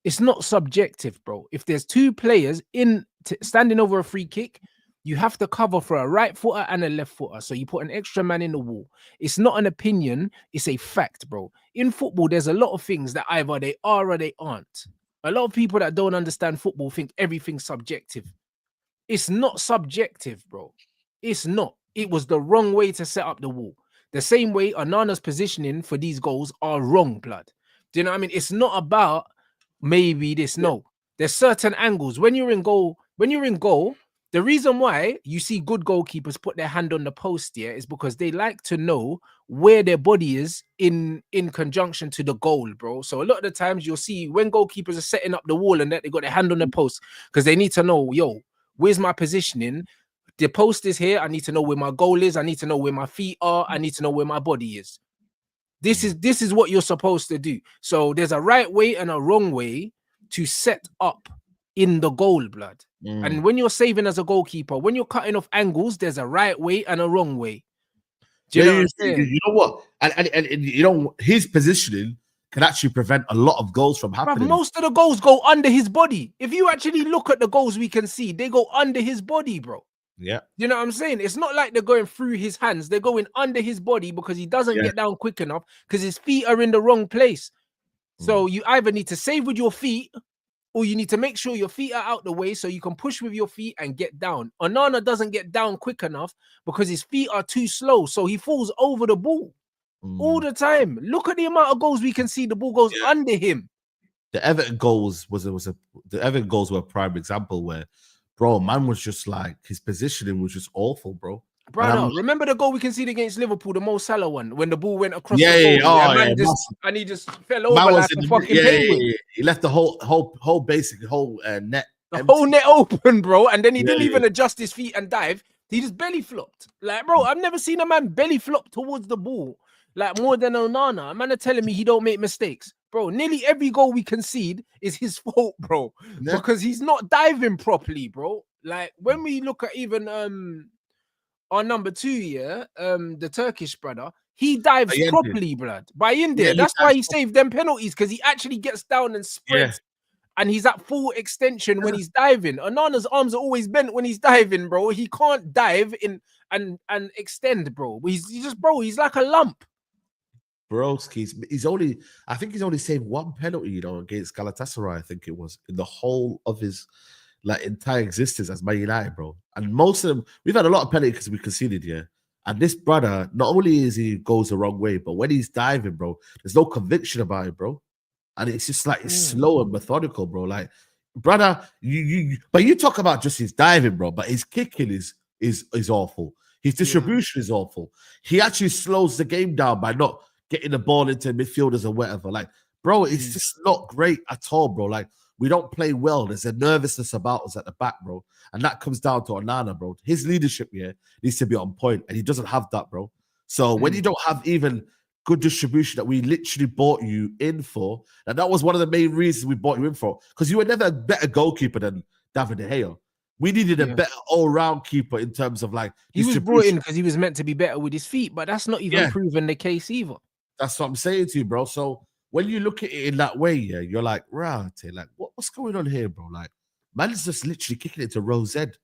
It's not subjective, bro. If there's two players standing over a free kick, you have to cover for a right footer and a left footer. So you put an extra man in the wall. It's not an opinion. It's a fact, bro. In football, there's a lot of things that either they are or they aren't. A lot of people that don't understand football think everything's subjective. It's not subjective, bro. It's not. It was the wrong way to set up the wall. The same way Onana's positioning for these goals are wrong, blood. Do you know what I mean? It's not about maybe this. No. There's certain angles. When you're in goal, the reason why you see good goalkeepers put their hand on the post is because they like to know where their body is in conjunction to the goal, bro. So a lot of the times you'll see when goalkeepers are setting up the wall and that they got their hand on the post because they need to know, yo, where's my positioning? The post is here. I need to know where my goal is. I need to know where my feet are. I need to know where my body is. This is what you're supposed to do. So there's a right way and a wrong way to set up in the goal, blood. And when you're saving as a goalkeeper, when you're cutting off angles, there's a right way and a wrong way. Do you know what I'm saying? You know what? And you know, his positioning can actually prevent a lot of goals from happening. But most of the goals go under his body. If you actually look at the goals we can see, they go under his body, bro. Yeah. You know what I'm saying? It's not like they're going through his hands. They're going under his body because he doesn't get down quick enough because his feet are in the wrong place. So you either need to save with your feet or you need to make sure your feet are out the way so you can push with your feet and get down. Onana doesn't get down quick enough because his feet are too slow. So he falls over the ball all the time. Look at the amount of goals we can see. The ball goes under him. The Everton goals the Everton goals were a prime example where, bro, man was just like, his positioning was just awful, bro. Brother, remember the goal we conceded against Liverpool, the Mo Salah one, when the ball went across the goal, and he just fell over like a fucking penguin. He left the whole net. The whole net open, bro, and then he didn't even adjust his feet and dive. He just belly flopped. Like, bro, I've never seen a man belly flop towards the ball like more than Onana. A man are telling me he don't make mistakes. bro, nearly every goal we concede is his fault, bro, Yeah. because he's not diving properly, bro. Like when we look at even our number 2, yeah, the Turkish brother, he dives properly, blood. By India, Yeah, that's why he saved them penalties, because he actually gets down and spreads. And he's at full extension when he's diving. Onana's arms are always bent when he's diving, bro. He can't dive in and extend, bro. He's just, bro, he's like a lump. Broski, I think he's only saved one penalty, against Galatasaray. I think it was in the whole of his like entire existence as Man United, bro. And most of them, we've had a lot of penalties because we conceded, yeah. And this brother, not only is he goes the wrong way, but when he's diving, bro, there's no conviction about it, bro. And it's just like it's slow and methodical, bro. Like, brother, but you talk about just his diving, bro. But his kicking is awful. His distribution is awful. He actually slows the game down by not getting the ball into midfielders or whatever. Like, bro, it's just not great at all, bro. Like, we don't play well. There's a nervousness about us at the back, bro. And that comes down to Onana, bro. His leadership here needs to be on point, and he doesn't have that, bro. So when you don't have even good distribution that we literally bought you in for, and that was one of the main reasons we bought you in for, because you were never a better goalkeeper than David De Gea. We needed a better all-round keeper in terms of like he was brought in because he was meant to be better with his feet, but that's not even proven the case either. That's what I'm saying to you, bro. So when you look at it in that way, yeah, you're like, right, like what's going on here, bro? Like, man's just literally kicking it to Rose Ed.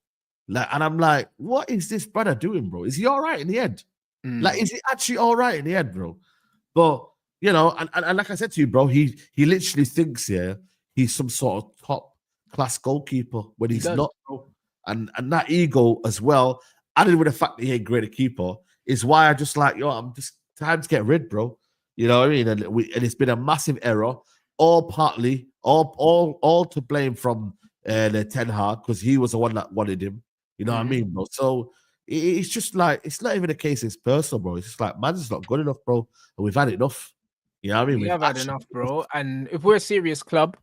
Like, and I'm like, what is this brother doing, bro? Is he all right in the end? Like, is he actually all right in the end, bro? But and like I said to you, bro, he literally thinks, he's some sort of top class goalkeeper when he's not, bro. And that ego as well, added with the fact that he ain't great a keeper, is why I just like, I'm just time to get rid, bro. You know what I mean? And it's been a massive error, all partly, all to blame from the Ten Hag, because he was the one that wanted him. You know what I mean, bro? So it's just like, it's not even a case it's personal, bro. It's just like, man's just not good enough, bro. And we've had enough. You know what I mean? We have had enough, bro. And if we're a serious club,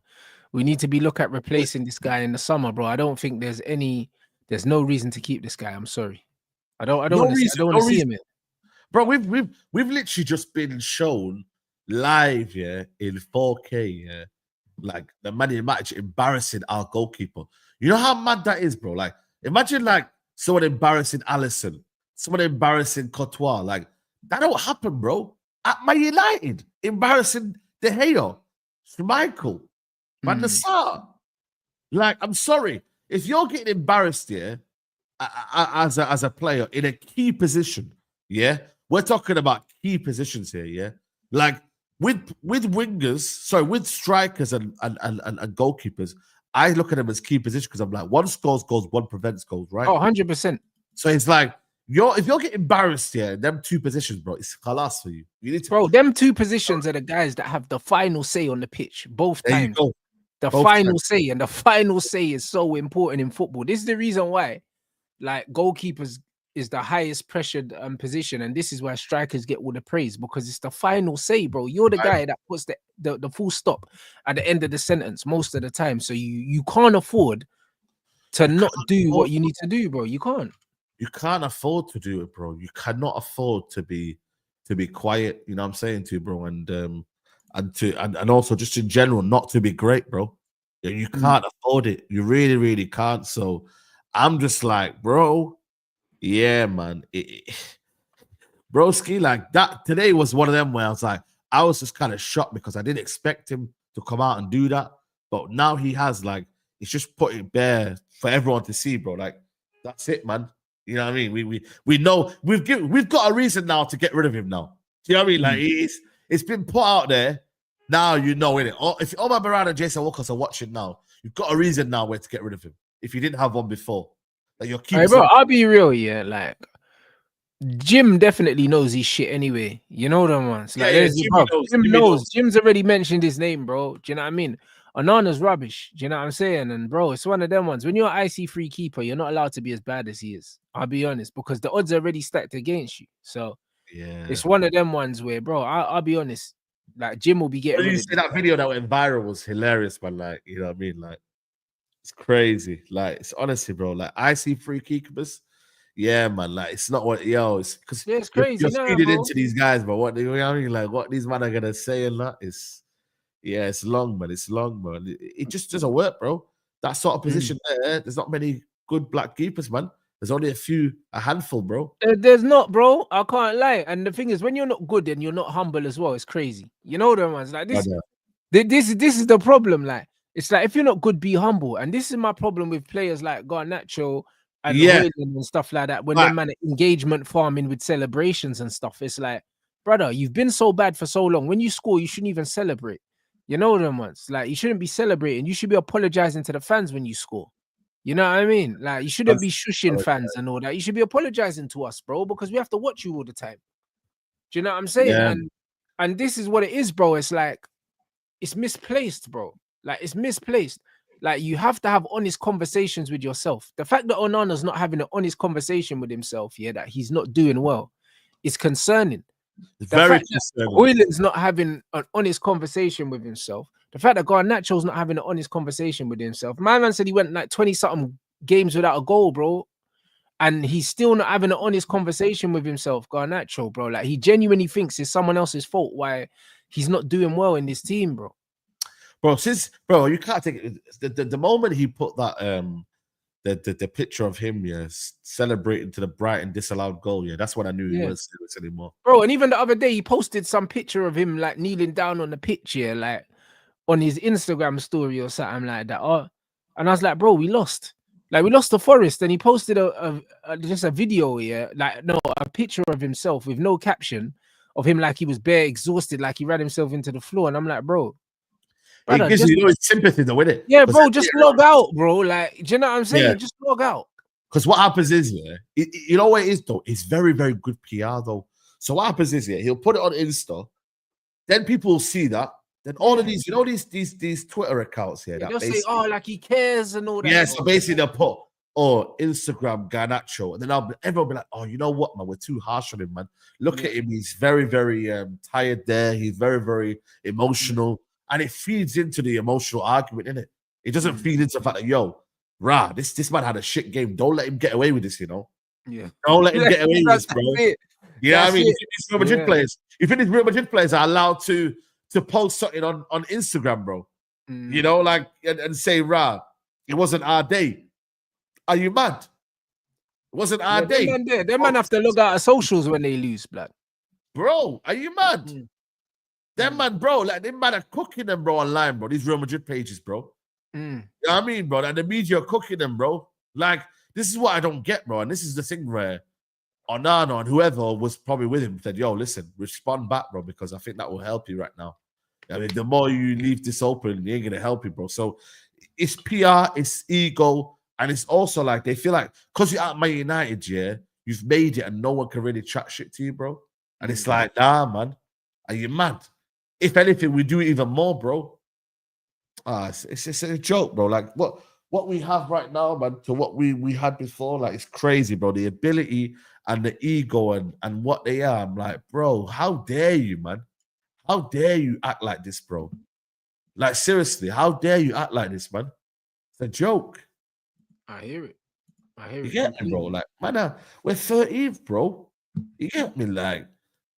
we need to be look at replacing this guy in the summer, bro. I don't think there's no reason to keep this guy. I'm sorry. I don't want to see him. Bro, we've literally just been shown live, in 4K, like the Man of the match embarrassing our goalkeeper. You know how mad that is, bro? Like, imagine like someone embarrassing Alisson, someone embarrassing Courtois. Like, that don't happen, bro. At Man United, embarrassing De Gea, Schmeichel, Van der Sar. Like, I'm sorry. If you're getting embarrassed here as a player in a key position, we're talking about key positions here, like with wingers, with strikers and goalkeepers, I look at them as key positions because I'm like, one scores goals, one prevents goals, right? Oh, 100%. So it's like, if you're getting embarrassed here, them two positions, bro, it's khalas for you. You need to, bro, them two positions are the guys that have the final say on the pitch, both times. The final say, and the final say is so important in football. This is the reason why, like, goalkeepers is the highest pressured position, and this is why strikers get all the praise, because it's the final say, bro. You're the guy that puts the full stop at the end of the sentence most of the time. So you can't afford to not do what you need to do, bro. You can't. You can't afford to do it, bro. You cannot afford to be quiet. You know what I'm saying to you, bro, and also just in general not to be great, bro. You can't afford it. You really, really can't. So I'm just like, bro, yeah, man. Broski, like that today was one of them where I was just kind of shocked because I didn't expect him to come out and do that. But now he has, like, it's just put it bare for everyone to see, bro. Like, that's it, man. You know what I mean? We know we've got a reason now to get rid of him now. Do you know what I mean? Like, it's been put out there. Now you know, innit? If Omar Moran and Jason Walker are watching now, you've got a reason now where to get rid of him. If you didn't have one before. Like, you're keeping, bro, I'll be real, like, Jim definitely knows his shit anyway. You know them ones. Like, Jim knows. Jim's already mentioned his name, bro. Do you know what I mean? Onana's rubbish. Do you know what I'm saying? And bro, it's one of them ones. When you're an IC3 keeper, you're not allowed to be as bad as he is. I'll be honest, because the odds are already stacked against you. So it's one of them ones where, bro, I'll be honest. Like, Jim will be getting. You see that video that went viral was hilarious, man. Like, you know what I mean? Like, it's crazy. Like, it's honestly, bro. Like, IC3 keepers. Yeah, man. Like, it's not what it's because it's crazy. You're feeding into these guys, but what, you know what I mean? Like, what these men are gonna say and that is, Yeah, it's long, man. It's long, man. It just doesn't work, bro. That sort of position there, there's not many good black keepers, man. There's only a handful, bro. There's not, bro. I can't lie. And the thing is, when you're not good and you're not humble as well, it's crazy. You know them ones like this. This is the problem. Like, it's like if you're not good, be humble. And this is my problem with players like Garnacho and Hojlund and stuff like that. When them man engagement farming with celebrations and stuff, it's like, brother, you've been so bad for so long. When you score, you shouldn't even celebrate. You know them ones. Like, you shouldn't be celebrating. You should be apologizing to the fans when you score. You know what I mean? Like, you shouldn't be shushing fans and all that. You should be apologizing to us, bro, because we have to watch you all the time. Do you know what I'm saying? Yeah. And this is what it is, bro. It's like, it's misplaced, bro. Like, it's misplaced. Like, you have to have honest conversations with yourself. The fact that Onana's not having an honest conversation with himself, that he's not doing well, is concerning. Very concerning. Hojlund's not having an honest conversation with himself. The fact that Garnacho's not having an honest conversation with himself. My man said he went like 20-something games without a goal, bro. And he's still not having an honest conversation with himself, Garnacho, bro. Like, he genuinely thinks it's someone else's fault why he's not doing well in this team, bro. Bro, you can't take it. The moment he put that the picture of him, celebrating to the Brighton disallowed goal, that's when I knew he wasn't serious anymore. Bro, and even the other day he posted some picture of him like kneeling down on the pitch, like on his Instagram story or something like that. And I was like, bro, we lost. Like, we lost to Forest, and he posted just a video, a picture of himself with no caption of him, like he was bare exhausted, like he ran himself into the floor. And I'm like, bro, it gives you his sympathy, though, innit? Yeah, bro, just log out, bro. Like, do you know what I'm saying? Yeah. Just log out. Because what happens is, you know what it is, though? It's very, very good PR, though. So what happens is, he'll put it on Insta, then people will see that. Then all of these, these Twitter accounts here. They'll say, like he cares and all that. Yeah, so basically they'll put, Instagram Garnacho. And then everyone will be like, oh, you know what, man? We're too harsh on him, man. Look at him. He's very, very tired there. He's very, very emotional. And it feeds into the emotional argument, innit? It doesn't feed into the fact that, this man had a shit game. Don't let him get away with this, Yeah. Don't let him get away with this, bro. You know what I mean? These Real Madrid players. You think these Real Madrid players are allowed to post something on Instagram, bro? And say, it wasn't our day. Are you mad? It wasn't our day. Them man have to log out of socials when they lose, blood. Bro, are you mad? Them man, bro, like them man are cooking them, bro, online, bro. These Real Madrid pages, bro. You know what I mean, bro? And the media are cooking them, bro. Like, this is what I don't get, bro. And this is the thing where Onana and whoever was probably with him said, yo, listen, respond back, bro, because I think that will help you right now. I mean, the more you leave this open, it ain't gonna help you, bro. So it's PR, it's ego, and it's also like they feel like because you're at Man United, you've made it and no one can really chat shit to you, bro. And it's like, nah, man, are you mad? If anything, we do even more, bro. It's a joke, bro. Like what we have right now, man, to what we had before, like it's crazy, bro. The ability and the ego and what they are. I'm like, bro, how dare you, man? How dare you act like this, bro? Like, seriously, how dare you act like this, man? It's a joke. I hear it. You get me, bro? Like, man, we're 13th, bro. You get me? Like,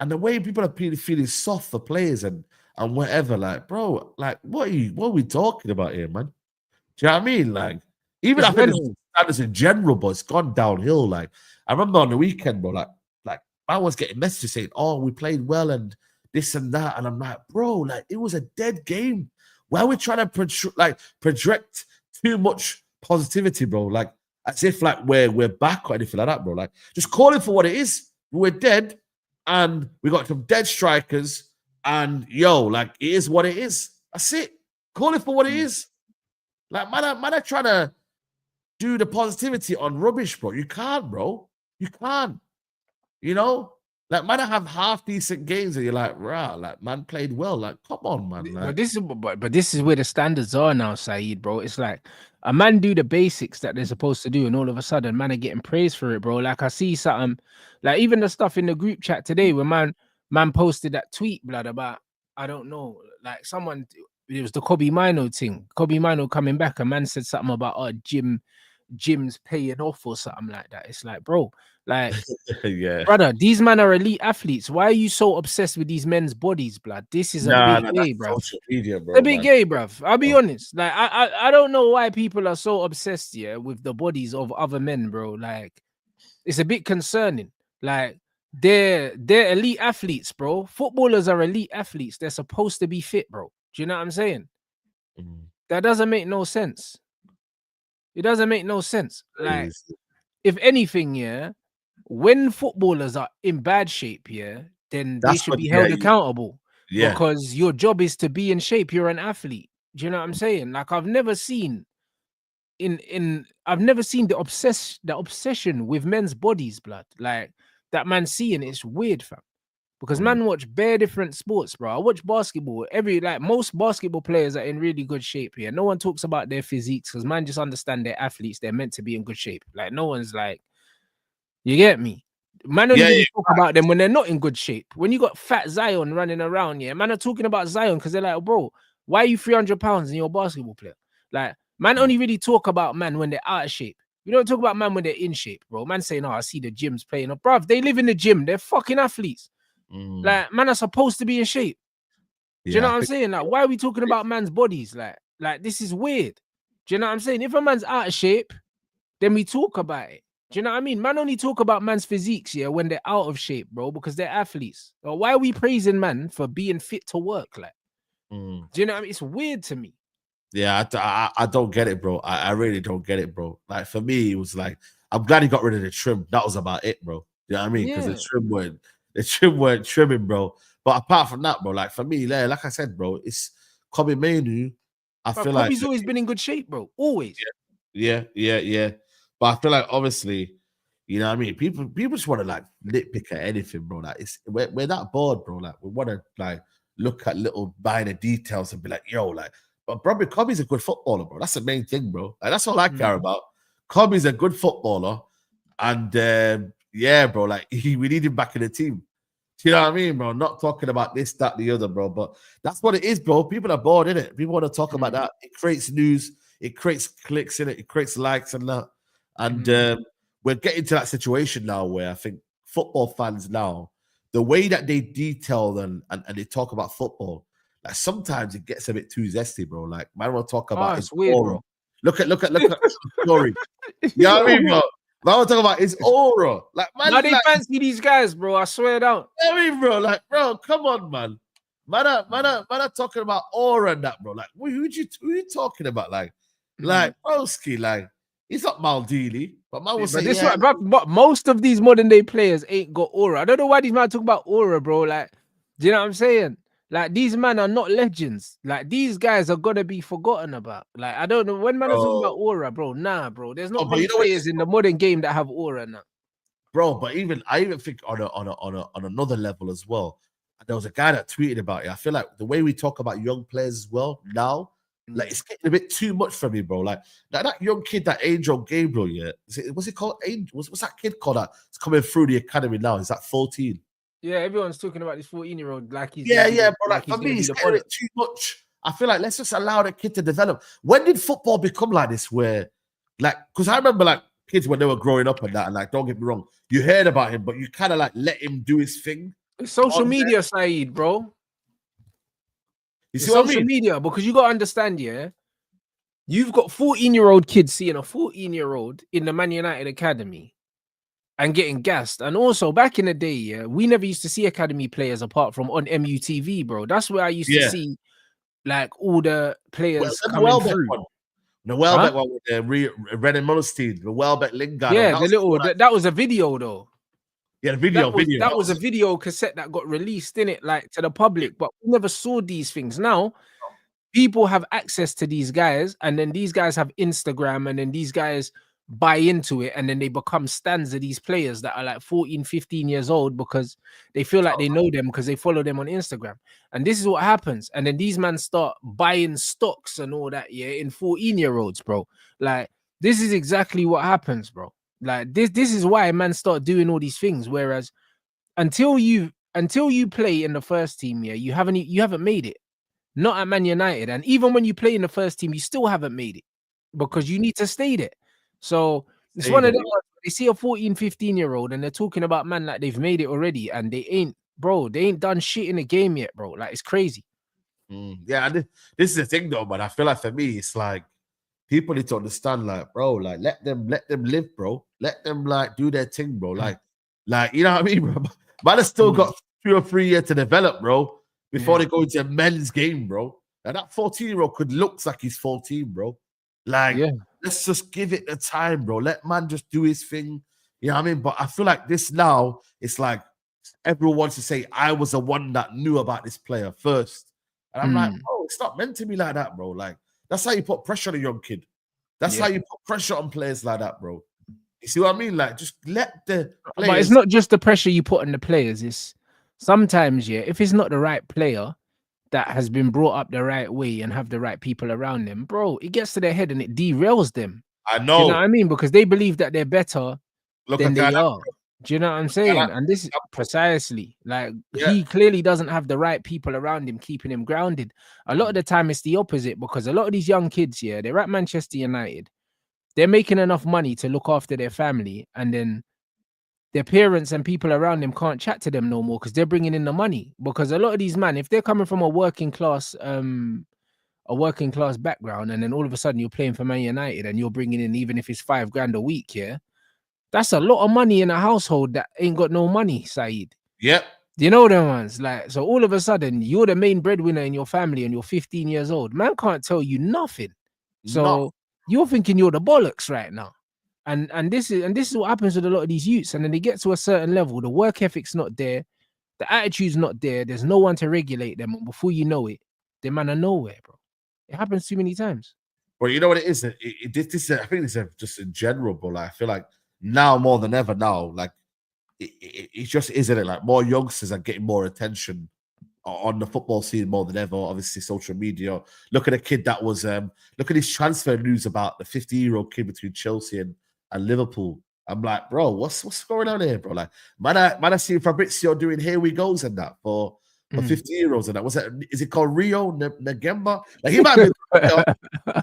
and the way people are feeling soft for players and whatever, like, bro, like, what are we talking about here, man? Do you know what I mean? Like, even I think standards in general, but it's gone downhill. Like, I remember on the weekend, bro, like I was getting messages saying, oh, we played well and this and that. And I'm like, bro, like, it was a dead game. Why are we trying to project too much positivity, bro? Like, as if like we're back or anything like that, bro. Like, just call it for what it is. We're dead and we got some dead strikers and like, it is what it is. That's it. Call it for what it is. Like, man are trying to do the positivity on rubbish, bro. You can't, bro. You can't. Like, man, I have half decent games, and you're like, like, man played well. Like, come on, man. Like, but this is where the standards are now, Saeed, bro. It's like a man do the basics that they're supposed to do, and all of a sudden, man are getting praised for it, bro. Like, I see something, like even the stuff in the group chat today where man posted that tweet, blood, about, I don't know, like someone, it was the Kobe Mino thing. Kobe Mino coming back, and man said something about Jim gyms paying off or something like that. It's like, bro, like, Yeah. brother, these men are elite athletes. Why are you so obsessed with these men's bodies, blood? This is a Nah, bit nah, gay, that's bruv. social media, A bro, bit man. gay, bruv. I'll be Oh. honest. Like, I don't know why people are so obsessed, yeah, with the bodies of other men, bro. Like, it's a bit concerning. Like, they're elite athletes, bro. Footballers are elite athletes. They're supposed to be fit, bro. Do you know what I'm saying? That doesn't make no sense. It doesn't make no sense. Like, if anything, yeah, when footballers are in bad shape, yeah, then they That's should what, be yeah, held accountable yeah. because your job is to be in shape. You're an athlete. Do you know what I'm saying? Like, I've never seen the obsession with men's bodies, blood. Like, that man seeing it's weird, fam. Because man watch bare different sports, bro. I watch basketball. Most basketball players are in really good shape here. No one talks about their physiques because man just understand they're athletes. They're meant to be in good shape. Like, no one's like, you get me? Man only Yeah, really talk about them when they're not in good shape. When you got fat Zion running around, yeah, man are talking about Zion because they're like, bro, why are you 300 pounds and you're a basketball player? Like, man only really talk about man when they're out of shape. You don't talk about man when they're in shape, bro. Man saying, oh, I see the gyms playing up. Bruv, they live in the gym. They're fucking athletes. Like, man are supposed to be in shape. Do you know Yeah, what I I'm think saying? Like, why are we talking about man's bodies? Like this is weird. Do you know what I'm saying? If a man's out of shape, then we talk about it. Do you know what I mean? Man only talk about man's physiques, yeah, when they're out of shape, bro, because they're athletes. Or why are we praising man for being fit to work? Like, do you know what I mean? It's weird to me. yeah, I don't get it, bro. I really don't get it, bro. Like, for me, it was like, I'm glad he got rid of the trim. That was about it, bro. You know what I mean? Because Yeah. the trim weren't trimming, bro. But apart from that, bro, like, for me, like I said, bro, it's Kobe Mainu. I But feel like, Kobe's always been in good shape, bro. Always. yeah. But I feel like, obviously, you know what I mean? People just want to like nitpick at anything, bro. Like, we're that bored, bro. Like, we want to like look at little minor details and be like, yo, like, but bro, Kobe's a good footballer, bro. That's the main thing, bro. Like, that's all I care about. Kobe's a good footballer, and yeah, bro, like, we need him back in the team. Do you know what I mean, bro? Not talking about this, that, the other, bro. But that's what it is, bro. People are bored, innit? People want to talk about that. It creates news, it creates clicks, in it creates likes and that. And we're getting to that situation now where I think football fans now, the way that they detail and they talk about football, like, sometimes it gets a bit too zesty, bro. Like, man will talk about his It's weird, aura. bro. Look at the story. You know what I mean, bro? Man will talk about his aura. Like, man, Now they like, fancy these guys, bro. I swear down. I mean, bro, like, bro, come on, man. Man are talking about aura and that, bro. Like, who you talking about? Like, broski, like, he's not Maldini, but man will But say, this yeah, one, bro, but most of these modern day players ain't got aura. I don't know why these man talk about aura, bro. Like, do you know what I'm saying? Like, these men are not legends. Like, these guys are gonna be forgotten about. Like, I don't know when man are talking about bro. aura, bro. Nah, bro. There's not But many you know what, players in the modern game that have aura now. bro? But I even think on another level as well. There was a guy that tweeted about it. I feel like the way we talk about young players as well now, like, it's getting a bit too much for me, bro. Like, that young kid, that Angel Gabriel, yeah. What's it called? Angel? What's that kid called that? It's coming through the academy now. Is that 14? Yeah, everyone's talking about this 14-year-old like he's Yeah, gonna be yeah, the, bro. like Like, he's for gonna me, be it's the getting a product. bit too much. I feel like, let's just allow the kid to develop. When did football become like this? Where, like, because I remember, like, kids when they were growing up and that, and, like, don't get me wrong, you heard about him, but you kind of like let him do his thing. It's social on there. media, Saeed, bro. You It's see what I social mean? media because you gotta understand, yeah. You've got 14-year-old kids seeing a 14-year-old in the Man United academy and getting gassed. And also, back in the day, yeah, we never used to see academy players apart from on MUTV, bro. That's where I used to Yeah. see like all the players the coming Welbeck through. one. The Welbeck one with the Red and Mullenstein, the Welbeck Lingard. Yeah, that the little that was a video though. yeah, the video. That was a video cassette that got released in it, like to the public, but we never saw these things. Now people have access to these guys, and then these guys have Instagram, and then these guys buy into it, and then they become stans of these players that are like 14, 15 years old because they feel like they know them because they follow them on Instagram. And this is what happens. And then these men start buying stocks and all that, yeah, in 14-year-olds, bro. Like, this is exactly what happens, bro. Like, this is why man start doing all these things. Whereas until you play in the first team, yeah, you haven't made it. Not at Man United. And even when you play in the first team, you still haven't made it because you need to stay there. So it's Say one of that. them ones where they see a 14, 15-year-old and they're talking about man like they've made it already, and they ain't, bro. They ain't done shit in the game yet, bro. Like it's crazy. Yeah, and this is the thing though, man. I feel like for me, it's like people need to understand, like, bro, like let them live, bro. Let them like do their thing, bro. Like you know what I mean, bro. Man has still got 2 or 3 years to develop, bro, before Yeah. they go into a men's game, bro. And that 14-year-old could looks like he's 14, bro. Like, Yeah. let's just give it the time, bro. Let man just do his thing. You know what I mean? But I feel like this now, it's like everyone wants to say, I was the one that knew about this player first. And I'm like, oh, it's not meant to be like that, bro. Like, that's how you put pressure on a young kid. That's Yeah. how you put pressure on players like that, bro. You see what I mean? Like, just let the players. But it's not just the pressure you put on the players. It's sometimes, yeah, if it's not the right player that has been brought up the right way and have the right people around them, bro, it gets to their head and it derails them. I Do you know know. what I mean? Because they believe that they're better Look than at they Ghana. are. Do you know what I'm saying? And this is precisely like Yeah. he clearly doesn't have the right people around him keeping him grounded. A lot of the time it's the opposite, because a lot of these young kids, yeah, they're at Manchester United. They're making enough money to look after their family, and then their parents and people around them can't chat to them no more because they're bringing in the money. Because a lot of these men, if they're coming from a working class background, and then all of a sudden you're playing for Man United and you're bringing in, even if it's $5,000 a week, yeah, that's a lot of money in a household that ain't got no money, Saeed. Yep. Do you know them ones? Like, so all of a sudden you're the main breadwinner in your family and you're 15 years old. Man can't tell you nothing. So you're thinking you're the bollocks right now. And this is what happens with a lot of these youths. And then they get to a certain level, the work ethic's not there, the attitude's not there, there's no one to regulate them. And before you know it, the man are nowhere, bro. It happens too many times. Well, you know what it is? This I think this is just in general, but like, I feel like now more than ever now, like it just isn't it? Like more youngsters are getting more attention on the football scene more than ever. Obviously, social media. Look at a kid that was look at his transfer news about the 50-year-old kid between Chelsea and Liverpool. I'm like, bro, what's going on here, bro? Like, man, I see Fabrizio doing here we goes and that for 50-year-olds and that. What's that? Is it called Rio Nagemba? Like he might be. But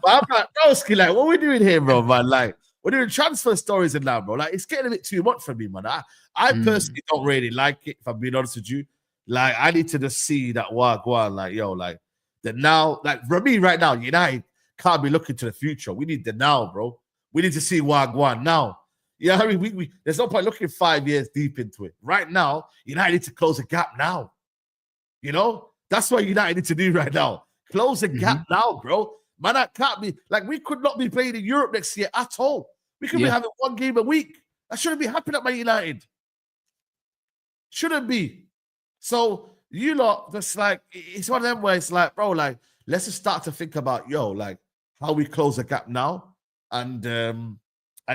I'm like, broski, like, what are we doing here, bro, man? Like, we're doing transfer stories and that, bro. Like, it's getting a bit too much for me, man. I personally don't really like it, if I'm being honest with you. Like, I need to just see that wagwan, like, yo, like, the now, like, for me right now, United can't be looking to the future. We need the now, bro. We need to see wagwan now. You know what I mean? There's no point looking 5 years deep into it. Right now, United need to close a gap now. You know? That's what United need to do right now. Close a gap now, bro. Man, that can't be, like, we could not be playing in Europe next year at all. We could be having 1 game a week. That shouldn't be happening at Man United. Shouldn't be. So you lot, just like, it's one of them where it's like, bro, like, let's just start to think about, yo, like, how we close the gap now. And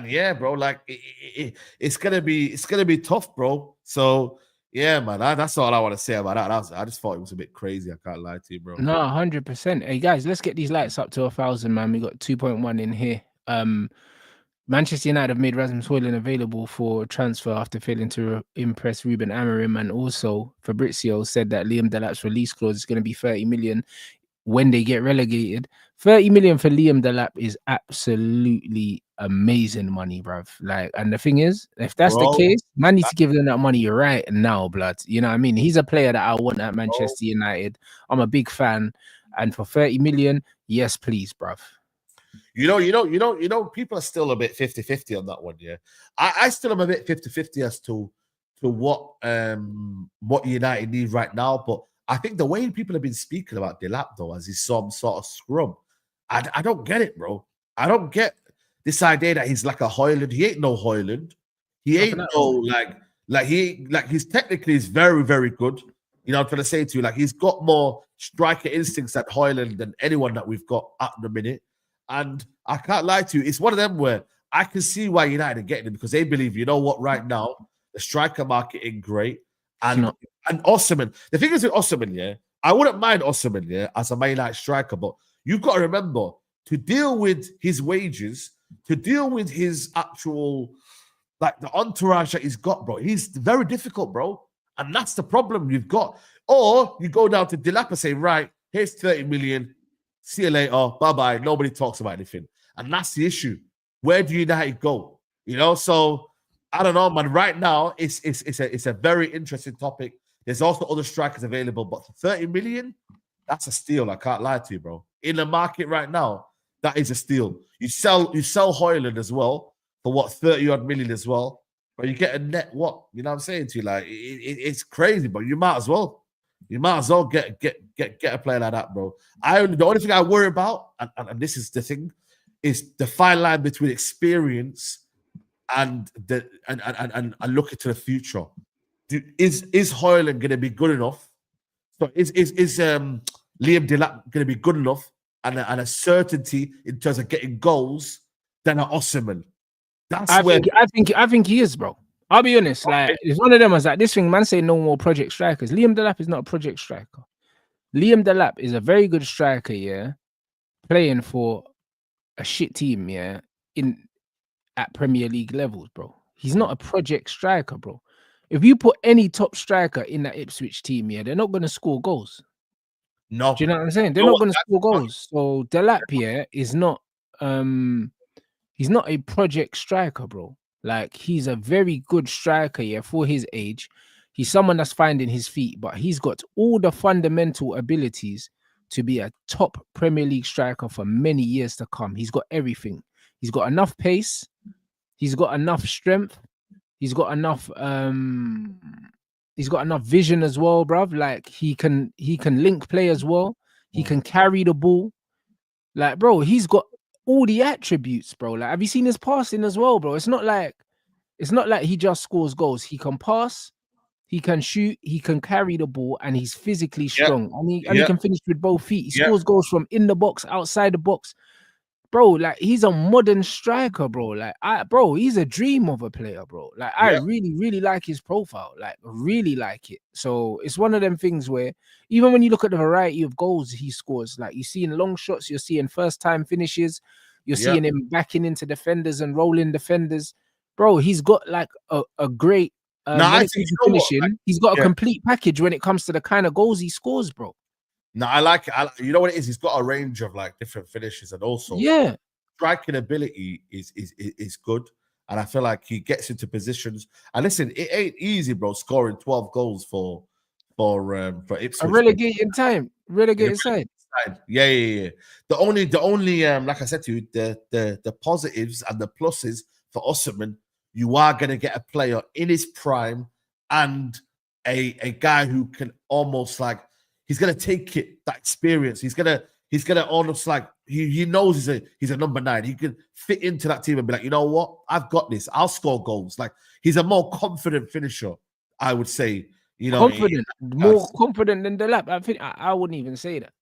yeah, bro, like, it's gonna be tough, bro. So yeah, man, that's all I want to say about that. I just thought it was a bit crazy. I can't lie to you, bro. No, 100%. Hey guys, let's get these lights up to 1,000, man. We got 2.1 in here. Manchester United have made Rasmus Hojlund available for transfer after failing to impress Ruben Amorim, and also Fabrizio said that Liam Delap's release clause is going to be 30 million when they get relegated. 30 million for Liam Delap is absolutely amazing money, bruv. Like, and the thing is, if that's the case, man needs to give them that money right now, blood. You know what I mean? He's a player that I want at Manchester United. I'm a big fan, and for 30 million, yes, please, bruv. You know, people are still a bit 50-50 on that one, yeah. I still am a bit 50-50 as to what United need right now. But I think the way people have been speaking about Delap, though, as he's some sort of scrum, I don't get it, bro. I don't get this idea that he's like a Hojlund. He ain't no Hojlund. He ain't no he's technically is very, very good. You know, I'm trying to say to you, like, he's got more striker instincts at Hojlund than anyone that we've got at the minute. And I can't lie to you, it's one of them where I can see why United are getting him, because they believe, you know what, right now, the striker market ain't great. And Osimhen, the thing is with Osimhen, yeah, I wouldn't mind Osimhen, yeah, as a Man United striker, but you've got to remember, to deal with his wages, to deal with his actual, like, the entourage that he's got, bro, he's very difficult, bro. And that's the problem you've got. Or you go down to Delap and say, right, here's 30 million. See you later. Bye-bye. Nobody talks about anything. And that's the issue. where do United go? You know, so I don't know, man. Right now, it's a very interesting topic. There's also other strikers available, but for 30 million, that's a steal. I can't lie to you, bro. In the market right now, that is a steal. You sell Hojlund as well for what, 30 odd million as well, but you get a net what? You know what I'm saying to you? Like it's crazy, but you might as well. You might as well get a player like that, bro. The only thing I worry about, and this is the thing, is the fine line between experience and looking to the future. Is Hojlund going to be good enough? So is Liam Delap going to be good enough and a certainty in terms of getting goals than an Osimhen? I think he is, bro. I'll be honest. Like, it's one of them. I was like, this thing, man, say no more project strikers. Liam Delap is not a project striker. Liam Delap is a very good striker, yeah, playing for a shit team, yeah, at Premier League levels, bro. He's not a project striker, bro. If you put any top striker in that Ipswich team, yeah, they're not going to score goals. No. Do you know what I'm saying? They're not going to score goals. So Delap, yeah, is not he's not a project striker, bro. Like, he's a very good striker, yeah, for his age. He's someone that's finding his feet, but he's got all the fundamental abilities to be a top Premier League striker for many years to come. He's got everything. He's got enough pace. He's got enough strength. He's got enough vision as well, bruv. Like, he can link play as well. He can carry the ball. Like, bro, he's got all the attributes, bro. Like, have you seen his passing as well, bro? It's not like he just scores goals. He can pass, he can shoot, he can carry the ball, and he's physically strong. And he can finish with both feet. He scores goals from in the box, outside the box. Bro, like, he's a modern striker, bro. Like, he's a dream of a player, bro. Like, I really, really like his profile. Like, really like it. So it's one of them things where even when you look at the variety of goals he scores, like, you're seeing long shots, you're seeing first-time finishes, you're seeing him backing into defenders and rolling defenders. Bro, he's got like a great finishing. He's got a complete package when it comes to the kind of goals he scores, bro. No, I like it. You know what it is? He's got a range of like different finishes, and also striking ability is good. And I feel like he gets into positions. And listen, it ain't easy, bro, scoring 12 goals for Ipswich. A relegating side. Yeah. The only like I said to you, the positives and the pluses for Osimhen, you are gonna get a player in his prime and a guy who can almost like, he's gonna take that experience. He's gonna almost like he knows he's a number 9. He can fit into that team and be like, you know what, I've got this. I'll score goals. Like, he's a more confident finisher, I would say. You know, more confident than Delap. I think I wouldn't even say that.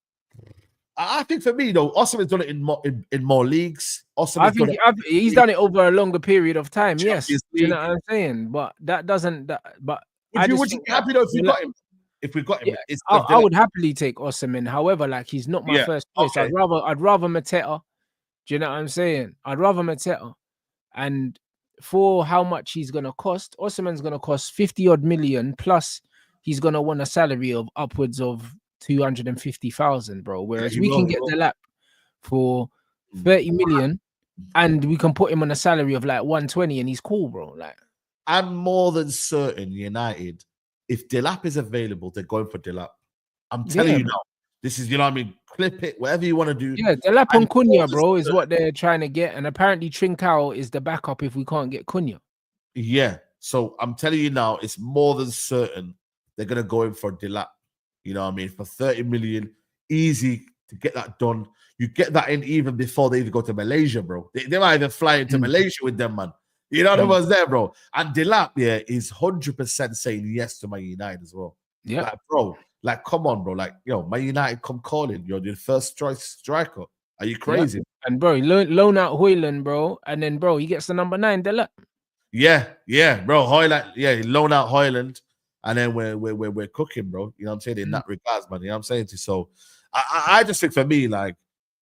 I think for me, though, Osimhen's done it in more leagues. He's done it over a longer period of time. Yes, you know what I'm saying. But that doesn't. But would you be happy though if you got him? If we got him, I would happily take Osimhen. However, like, he's not my first choice. Okay. I'd rather Mateta. Do you know what I'm saying? I'd rather Mateta. And for how much he's gonna cost, Osimhen's gonna cost 50 odd million, plus he's gonna want a salary of upwards of 250,000, bro. Whereas we can get Delap for 30 million, and we can put him on a salary of like 120, and he's cool, bro. Like, I'm more than certain United, if Delap is available, they're going for Delap. I'm telling you now. This is, you know what I mean? Clip it, whatever you want to do. Yeah, Delap and Cunha, bro, is what they're trying to get. And apparently Trincao is the backup if we can't get Cunha. Yeah. So I'm telling you now, it's more than certain they're going to go in for Delap. You know what I mean? For 30 million, easy to get that done. You get that in even before they even go to Malaysia, bro. They might even fly into Malaysia with them, man. You know what was there, bro. And Delap, is 100% saying yes to Man United as well. Yeah, like, bro. Like, come on, bro. Like, yo, Man United come calling. You're the first choice striker. Are you crazy? Yeah. And bro, loan out Hojlund, bro, and then bro, he gets the number 9, Delap. Yeah, bro. Hojlund, loan out Hojlund, and then we're cooking, bro. You know what I'm saying? In that regards, man. You know what I'm saying? So I just think for me, like,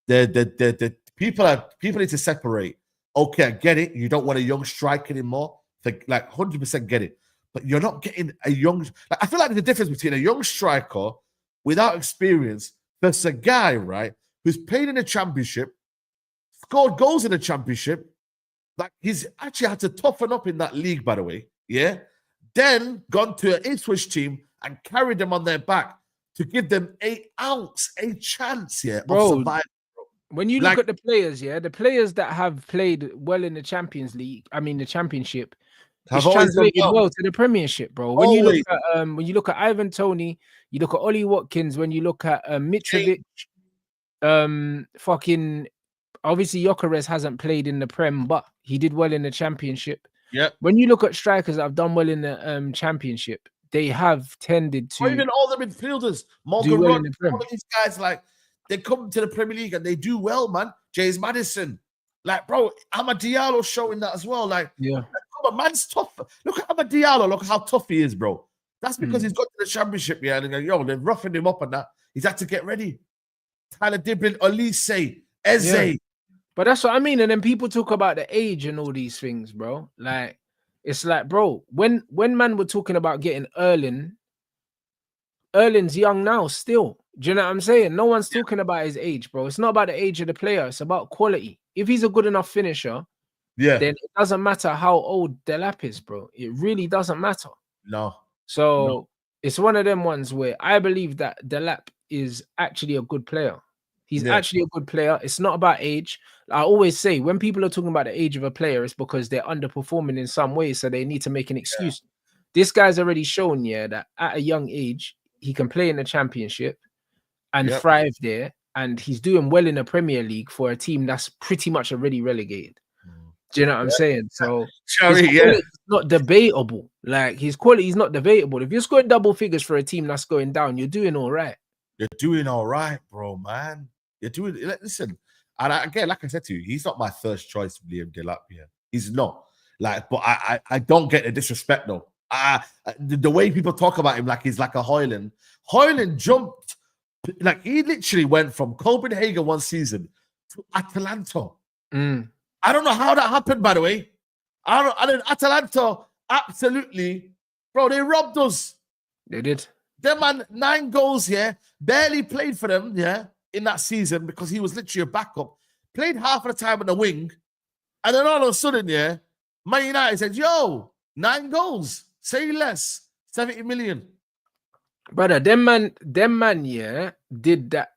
the people need to separate. Okay, I get it. You don't want a young striker anymore. Like 100% get it. But you're not getting a young. Like, I feel like there's a difference between a young striker without experience versus a guy, right, who's played in a championship, scored goals in a championship, Like, he's actually had to toughen up in that league, by the way. Yeah. Then gone to an Ipswich team and carried them on their back to give them a chance, yeah, of Bro, survival. when you Like, look at the players, yeah, the players that have played well in the Champions League, I mean the Championship, have it's always done translated well. well to the Premiership, bro. Always. When you look at Ivan Toney, you look at Ollie Watkins, when you look at Mitrovic, fucking obviously Gyökeres hasn't played in the Prem, but he did well in the Championship. Yep. When you look at strikers that have done well in the Championship, they have tended to Or even all the midfielders, Morgan do well Rod, in the Prem. all of these guys, like, they come to the Premier League and they do well, man. James Maddison, like, bro, Amad Diallo showing that as well. Like, Yeah. come on, man's tough. Look at Amad Diallo. Look how tough he is, bro. That's because he's got to the Championship, yeah. And yo, they're roughing him up and that. He's had to get ready. Tyler Diblin, Olise, Eze. Yeah. But that's what I mean. And then people talk about the age and all these things, bro. Like, it's like, bro, when man were talking about getting Erling's young now still. Do you know what I'm saying? No one's talking about his age, bro. It's not about the age of the player. It's about quality. If he's a good enough finisher, yeah, then it doesn't matter how old Delap is, bro. It really doesn't matter. No. So it's one of them ones where I believe that Delap is actually a good player. He's actually a good player. It's not about age. I always say when people are talking about the age of a player, it's because they're underperforming in some way, so they need to make an excuse. This guy's already shown, that at a young age, he can play in the Championship and thrive there, and he's doing well in the Premier League for a team that's pretty much already relegated. Do you know what I'm saying? So it's not debatable. Like, his quality is not debatable. If you're scoring double figures for a team that's going down, you're doing all right. You're doing all right, bro, man. You're doing. Listen, and again, like I said to you, he's not my first choice, Liam Delap. Here, he's not. Like, but I don't get the disrespect though. The way people talk about him, like he's like a Hojlund. Hojlund jumped, like he literally went from Copenhagen one season to Atalanta. I don't know how that happened, by the way. And then Atalanta, absolutely, bro, they robbed us. They did. Them man, 9 goals, barely played for them, in that season because he was literally a backup. Played half of the time on the wing. And then all of a sudden, Man United said, yo, 9 goals, say less, 70 million. Brother, them man, did that.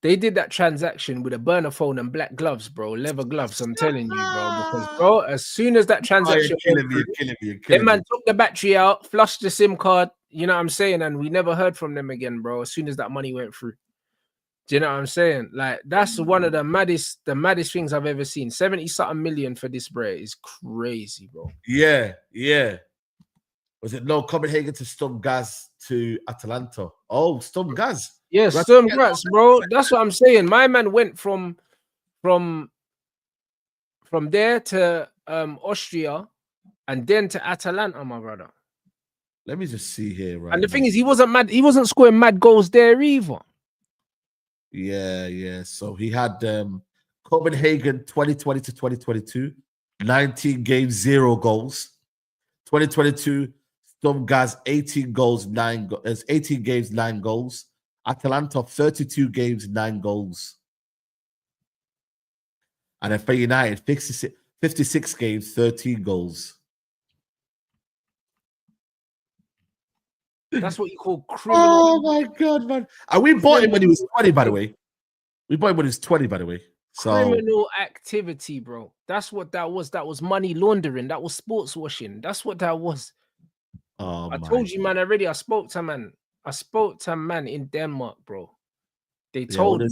They did that transaction with a burner phone and black gloves, bro. Leather gloves, I'm telling you, bro. Because, bro, as soon as that transaction you're killing me. Them man took the battery out, flushed the SIM card, you know what I'm saying? And we never heard from them again, bro, as soon as that money went through. Do you know what I'm saying? Like, that's one of the maddest things I've ever seen. 70-something million for this bro is crazy, bro. Yeah. Was it Copenhagen to Sturm Graz to Atalanta? Oh, Sturm Graz. Yeah, Sturm Graz, bro. That's what I'm saying. My man went from there to Austria and then to Atalanta, my brother. Let me just see here, right? And the thing is, he wasn't scoring mad goals there either. Yeah. So he had Copenhagen 2020 to 2022, 19 games, 0 goals. 2022, Sturm Graz 18 games, 9 goals. Atalanta 32 games, 9 goals. And then for United, 56 games, 13 goals. That's what you call criminal. Oh my god, man! And we bought him when he was 20, by the way. So criminal activity, bro. That's what that was. That was money laundering. That was sports washing. That's what that was. I told you, man, already. I spoke to a man in Denmark, bro. They told me,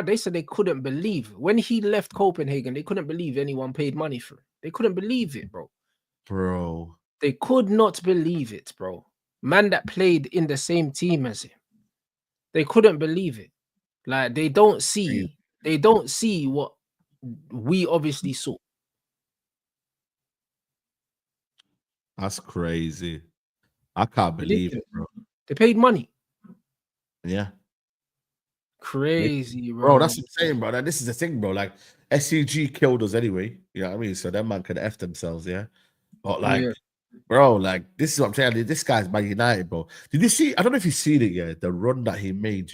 they said they couldn't believe when he left Copenhagen. They couldn't believe anyone paid money for it. They couldn't believe it, bro. They could not believe it, bro. Man that played in the same team as him. They couldn't believe it. Like, they don't see what we obviously saw. That's crazy. I can't believe it, bro. They paid money. Yeah. Crazy, bro. That's what I'm saying, bro. This is the thing, bro. Like, SCG killed us anyway. You know what I mean? So them man could F themselves, yeah. But like, bro, like, this is what I'm saying. This guy's Man United, bro. Did you see? I don't know if you've seen it, the run that he made,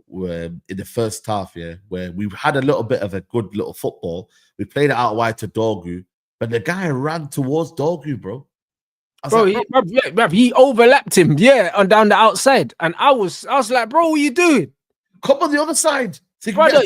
in the first half, where we had a little bit of a good little football. We played it out wide to Dorgu, but the guy ran towards Dorgu, bro. Bro, he overlapped him, on down the outside, and I was like, bro, what are you doing? Come on the other side, brother.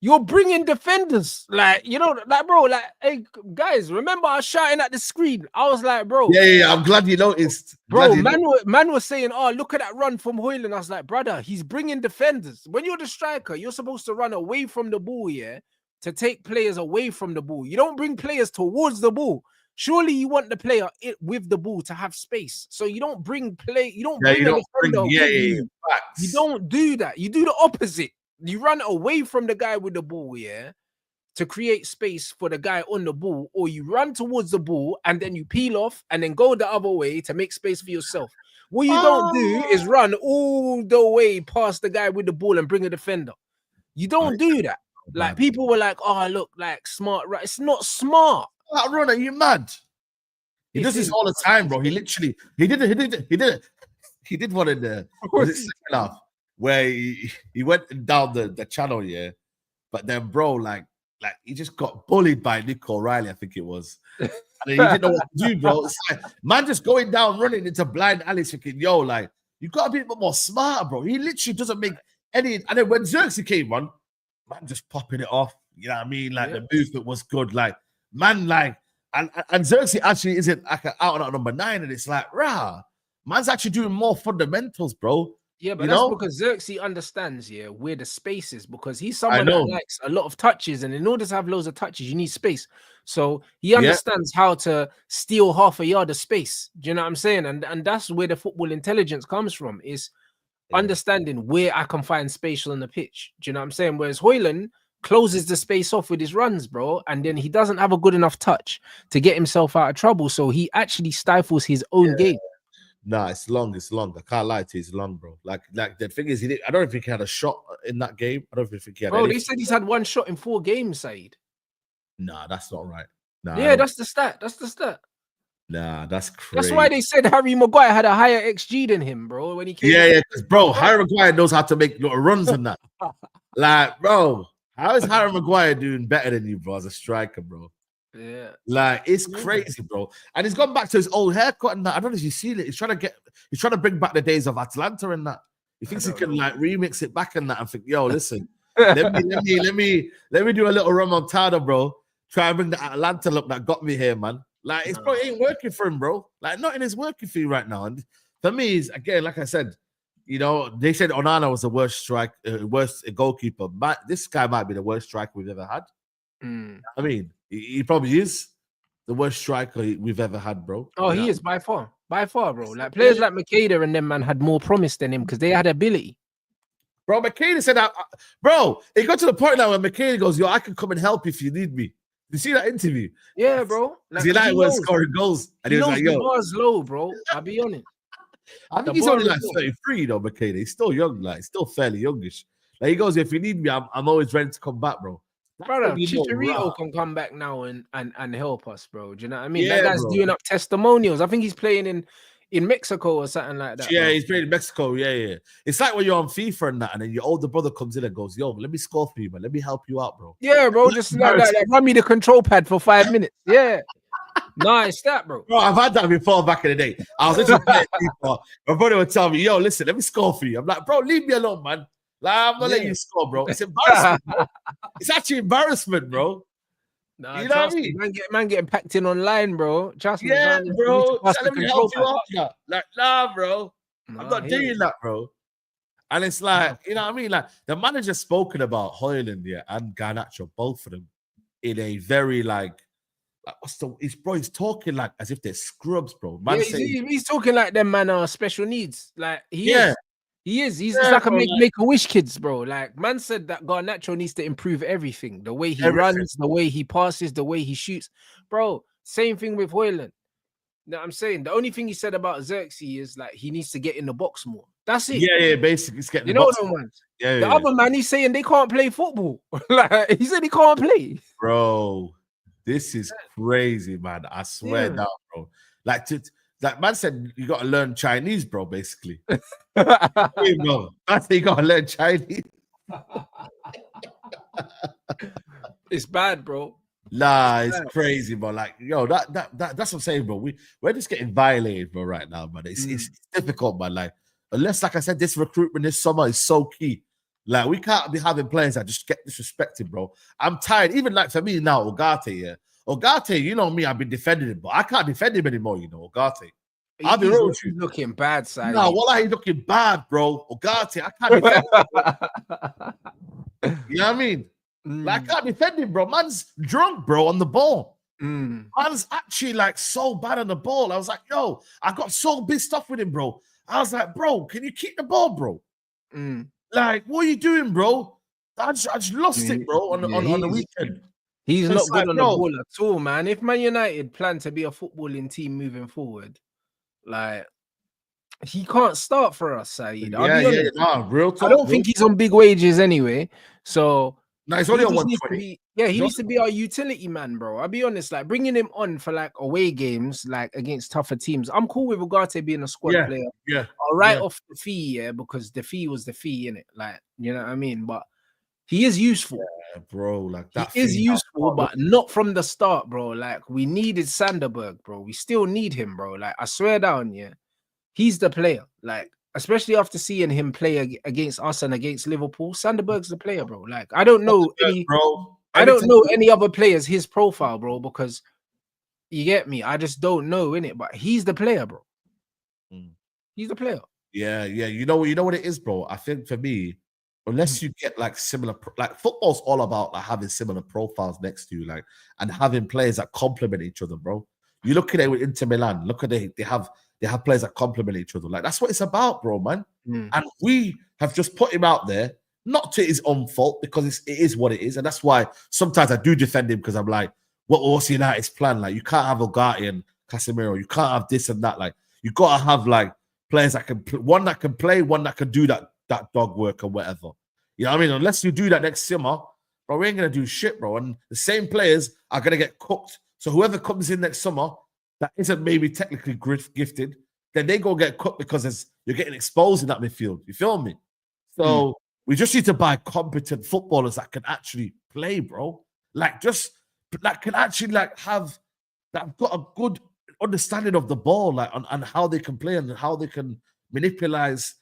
You're bringing defenders, like, you know, like, bro, like, hey guys, remember I was shouting at the screen. I was like, bro, yeah. I'm glad you noticed, bro. Man was saying, oh, look at that run from Hojlund. I was like, brother, he's bringing defenders. When you're the striker, you're supposed to run away from the ball, to take players away from the ball. You don't bring players towards the ball. Surely you want the player with the ball to have space. So you don't bring you don't bring a defender with you. You don't do that. You do the opposite. You run away from the guy with the ball, to create space for the guy on the ball, or you run towards the ball and then you peel off and then go the other way to make space for yourself. What you don't do is run all the way past the guy with the ball and bring a defender. You don't do that. Like, people were like, oh, look, like, smart. Right? It's not smart. That runner, you mad? He does this all the time, bro. He literally, he did one in the second half where he went down the channel, but then, bro, like he just got bullied by Nick O'Reilly, I think it was. And he didn't know what to do, bro. It's like, man, just going down, running into blind alleys, thinking, yo, like, you got to be a bit more smart, bro. He literally doesn't make any. And then when Xerxes came on, man, just popping it off. You know what I mean? Like, the movement was good. Like, man, like, and Xerxes actually isn't like out and out number 9, and it's like, man's actually doing more fundamentals, bro. Yeah, but that's because Xerxes understands, where the space is, because he's someone that likes a lot of touches, and in order to have loads of touches, you need space. So he understands how to steal half a yard of space. Do you know what I'm saying? And that's where the football intelligence comes from, is understanding where I can find space on the pitch. Do you know what I'm saying? Whereas Hojlund closes the space off with his runs, bro, and then he doesn't have a good enough touch to get himself out of trouble. So he actually stifles his own game. Nah, it's long. I can't lie to you, it's long, bro. Like the thing is, I don't think he had a shot in that game. I don't think he had. Bro, they said he's had 1 shot in 4 games, Said. Nah, that's not right. Nah, yeah, that's the stat. That's the stat. Nah, that's crazy. That's why they said Harry Maguire had a higher XG than him, bro, when he came. Yeah, because, bro, Harry Maguire knows how to make little runs and that. Like, bro, how is Harry Maguire doing better than you, bro, as a striker, bro? Yeah, like, it's crazy, bro. And he's gone back to his old haircut and that. I don't know if you see it. He's trying to bring back the days of Atlanta and that. He thinks he can like remix it back and that. And think, yo, listen, let me do a little remontada, bro. Try and bring the Atlanta look that got me here, man. Like, it's probably ain't working for him, bro. Like, nothing is working for you right now. And for me, is again, like I said, you know, they said Onana was the worst goalkeeper. But this guy might be the worst striker we've ever had. I mean, he probably is the worst striker we've ever had, bro. Oh, he is by far, bro. Like, players like Makeda and them, man, had more promise than him because they had ability. Bro, Makeda said that, bro. It got to the point now where Makeda goes, yo, I can come and help if you need me. You see that interview? Yeah, bro. Like, he was scoring goals. And he was like, yo, the bar's low, bro. I'll be honest. I think he's only like 33, though, Makeda. He's still young, like, still fairly youngish. Like, he goes, if you need me, I'm always ready to come back, bro. Brother, Chicharito can come back now and help us, bro. Do you know what I mean? Yeah, that guy's doing up testimonials. I think he's playing in Mexico or something like that. Yeah, bro. He's playing in Mexico. Yeah. It's like when you're on FIFA and that, and then your older brother comes in and goes, yo, let me score for you, man. Let me help you out, bro. Yeah, bro. Just like run me the control pad for 5 minutes. Yeah. Nice that, bro. Bro, I've had that before back in the day. I was literally playing FIFA. My brother would tell me, yo, listen, let me score for you. I'm like, bro, leave me alone, man. Like, I'm not letting you score, bro. It's embarrassment, bro. It's actually embarrassment, bro. Nah, you know what I mean? Man getting packed in online, bro. Trust me. Yeah, bro. Let me help you out now. Like, nah, bro. I'm not doing that, bro. And it's like, you know what I mean? Like, the manager's spoken about Hojlund, and Garnacho, both of them, in a very, like he's talking like as if they're scrubs, bro. Man, he's talking like them man are special needs. Like, he is. He is. He's like a make-a-wish kids, bro. Like, man said that Garnacho needs to improve everything. The way he runs, the way he passes, the way he shoots. Bro, same thing with Hojlund. You know what I'm saying? The only thing he said about Xerxes is, like, he needs to get in the box more. That's it. Yeah, basically. He's getting the box. Them ones? The other man, he's saying they can't play football. Like, he said he can't play. Bro, this is crazy, man. I swear down, bro. Like man said, you got to learn Chinese, bro. Basically, hey, bro. That's you got to learn Chinese. It's bad, bro. Nah, it's crazy, bro. Like, yo, that's what I'm saying, bro. We're just getting violated, bro, right now, man. It's difficult, man. Like, unless, like I said, this recruitment this summer is so key. Like, we can't be having players that just get disrespected, bro. I'm tired. Even like for me now, Ugarte, yeah. Ugarte, you know me, I've been defending him, but I can't defend him anymore, you know, Ugarte. I'll be real with you. Looking bad, side. No, what he's looking bad, bro. Ugarte, I can't defend him. You know what I mean? Like, I can't defend him, bro. Man's drunk, bro, on the ball. Man's actually like so bad on the ball. I was like, yo, I got so pissed off with him, bro. I was like, bro, can you keep the ball, bro? Like, what are you doing, bro? I just lost it, bro, on the weekend. He's not good on the ball at all, man. If Man United plan to be a footballing team moving forward, like, he can't start for us, Saeed. Real talk. I don't think he's on big wages anyway. So no, he's only on 120. He needs to be our utility man, bro. I'll be honest, like bringing him on for like away games, like against tougher teams. I'm cool with Ugarte being a squad player. Yeah. I'll write off the fee, because the fee was the fee, innit? Like, you know what I mean? But he is useful. Yeah, bro. Like that. He is useful, but not from the start, bro. Like, we needed Sanderberg, bro. We still need him, bro. Like, I swear down, he's the player. Like, especially after seeing him play against us and against Liverpool, Sanderberg's the player, bro. Like, I don't know any other players his profile, bro, because you get me. I just don't know, innit? But he's the player, bro. He's the player. Yeah. You know what it is, bro. I think for me, unless you get like similar, like football's all about like having similar profiles next to you, like, and having players that complement each other, bro. You look at it with Inter Milan. Look at they have players that complement each other. Like, that's what it's about, bro, man. And we have just put him out there, not to his own fault, because it is what it is. And that's why sometimes I do defend him, because I'm like, what's United's plan? Like, you can't have Ugarte and Casemiro. You can't have this and that. Like, you got to have like players that can, one that can play, one that can do that dog work or whatever. You know what I mean? Unless you do that next summer, bro, we ain't going to do shit, bro. And the same players are going to get cooked. So whoever comes in next summer that isn't maybe technically gifted, then they go get cooked because you're getting exposed in that midfield. You feel me? So we just need to buy competent footballers that can actually play, bro. Like, just that can actually like have that got a good understanding of the ball, like and how they can play and how they can manipulate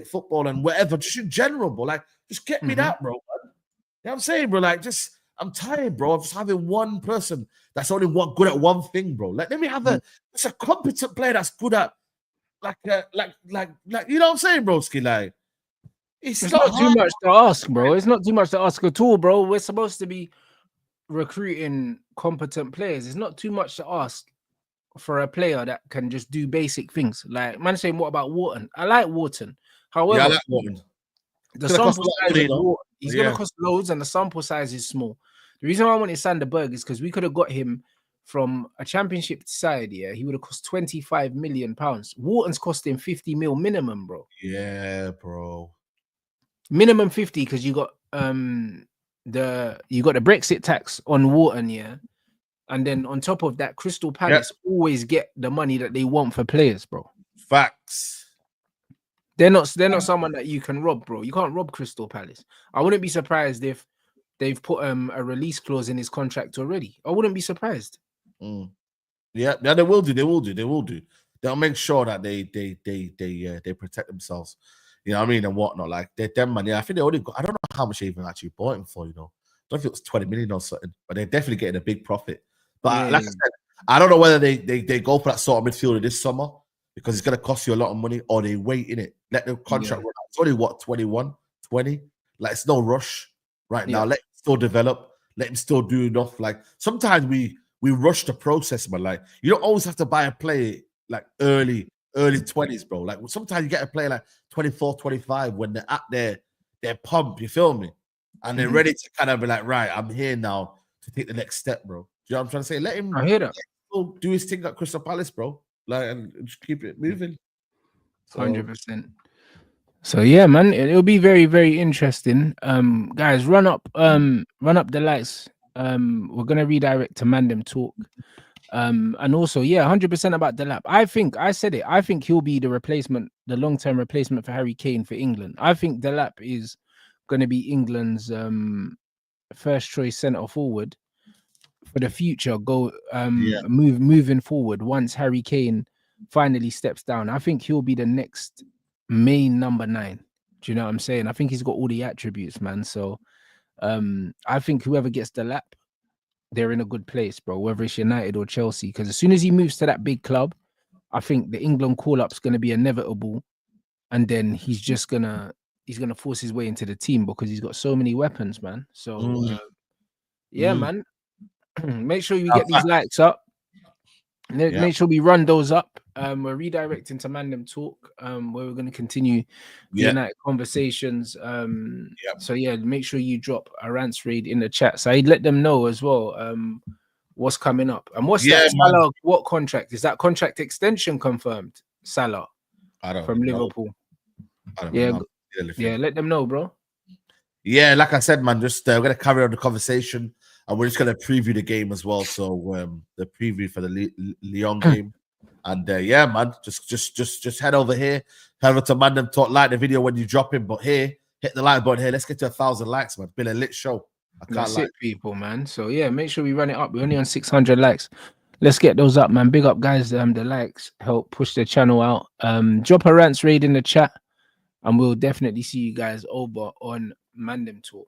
football and whatever, just in general, bro. Like, just get me that, bro. Man. You know what I'm saying, bro? Like, I'm tired, bro, of just having one person that's only good at one thing, bro. Like, let me have a competent player that's good at like you know what I'm saying, broski? Like, it's not too much to ask, bro. It's not too much to ask at all, bro. We're supposed to be recruiting competent players. It's not too much to ask for a player that can just do basic things. Like, man saying, what about Wharton? I like Wharton. However, I like Wharton. The sample size of Wharton, he's going to cost loads and the sample size is small. The reason why I wanted Sanderberg is because we could have got him from a championship side, he would have cost 25 million pounds. Wharton's costing 50 mil minimum, bro. Yeah, bro. Minimum 50, because you got the Brexit tax on Wharton, and then on top of that, Crystal Palace always get the money that they want for players, bro. Facts. They're not someone that you can rob, bro. You can't rob Crystal Palace. I wouldn't be surprised if they've put a release clause in his contract already. I wouldn't be surprised. Yeah, they will do. They'll make sure that they protect themselves. You know what I mean, and whatnot. Like, they're them, man. Yeah, I think they only got, I don't know how much they even actually bought him for, you know. I don't know if it was 20 million or something, but they're definitely getting a big profit. But like I said, I don't know whether they go for that sort of midfielder this summer, because it's going to cost you a lot of money, or they wait in it. Let the contract run out. It's only, 21, 20? Like, it's no rush right now. Let him still develop. Let him still do enough. Like, sometimes we rush the process, but like, you don't always have to buy a player like early 20s, bro. Like, sometimes you get a player like 24, 25 when they're at their pump, you feel me? And they're ready to kind of be like, right, I'm here now to take the next step, bro. Do you know what I'm trying to say? Let him do his thing at Crystal Palace, bro. Like, and just keep it moving. 100%. So yeah, man, it'll be very, very interesting. Guys, run up the lights. We're gonna redirect to Mandem Talk. And also, yeah, 100% about Delap. I think I said it. I think he'll be the replacement, the long-term replacement for Harry Kane for England. I think Delap is going to be England's first choice centre forward for the future. Moving forward once Harry Kane finally steps down. I think he'll be the next main number 9. Do you know what I'm saying? I think he's got all the attributes, man. So I think whoever gets Delap, they're in a good place, bro, whether it's United or Chelsea. Because as soon as he moves to that big club, I think the England call-up's going to be inevitable. And then he's gonna force his way into the team because he's got so many weapons, man. So yeah, man. Make sure you get these likes up. Make sure we run those up. We're redirecting to Mandem Talk, where we're going to continue the United conversations. So yeah, make sure you drop a Rants raid in the chat. So I'd let them know as well what's coming up. And what's that Salah? What contract? Is that contract extension confirmed? Salah from Liverpool. I don't know. Yeah, let them know, bro. Yeah, like I said, man, just we're gonna carry on the conversation, and we're just gonna preview the game as well. So the preview for the Lyon game, and yeah, man, just head over here, head over to Mandem Talk, like the video when you drop in. But here, hit the like button here. Let's get to 1,000 likes, man. It's been a lit show. That's it, people, man. So yeah, make sure we run it up. We're only on 600 likes. Let's get those up, man. Big up, guys. The likes help push the channel out. Drop a Rants raid in the chat, and we'll definitely see you guys over on Mandem Talk.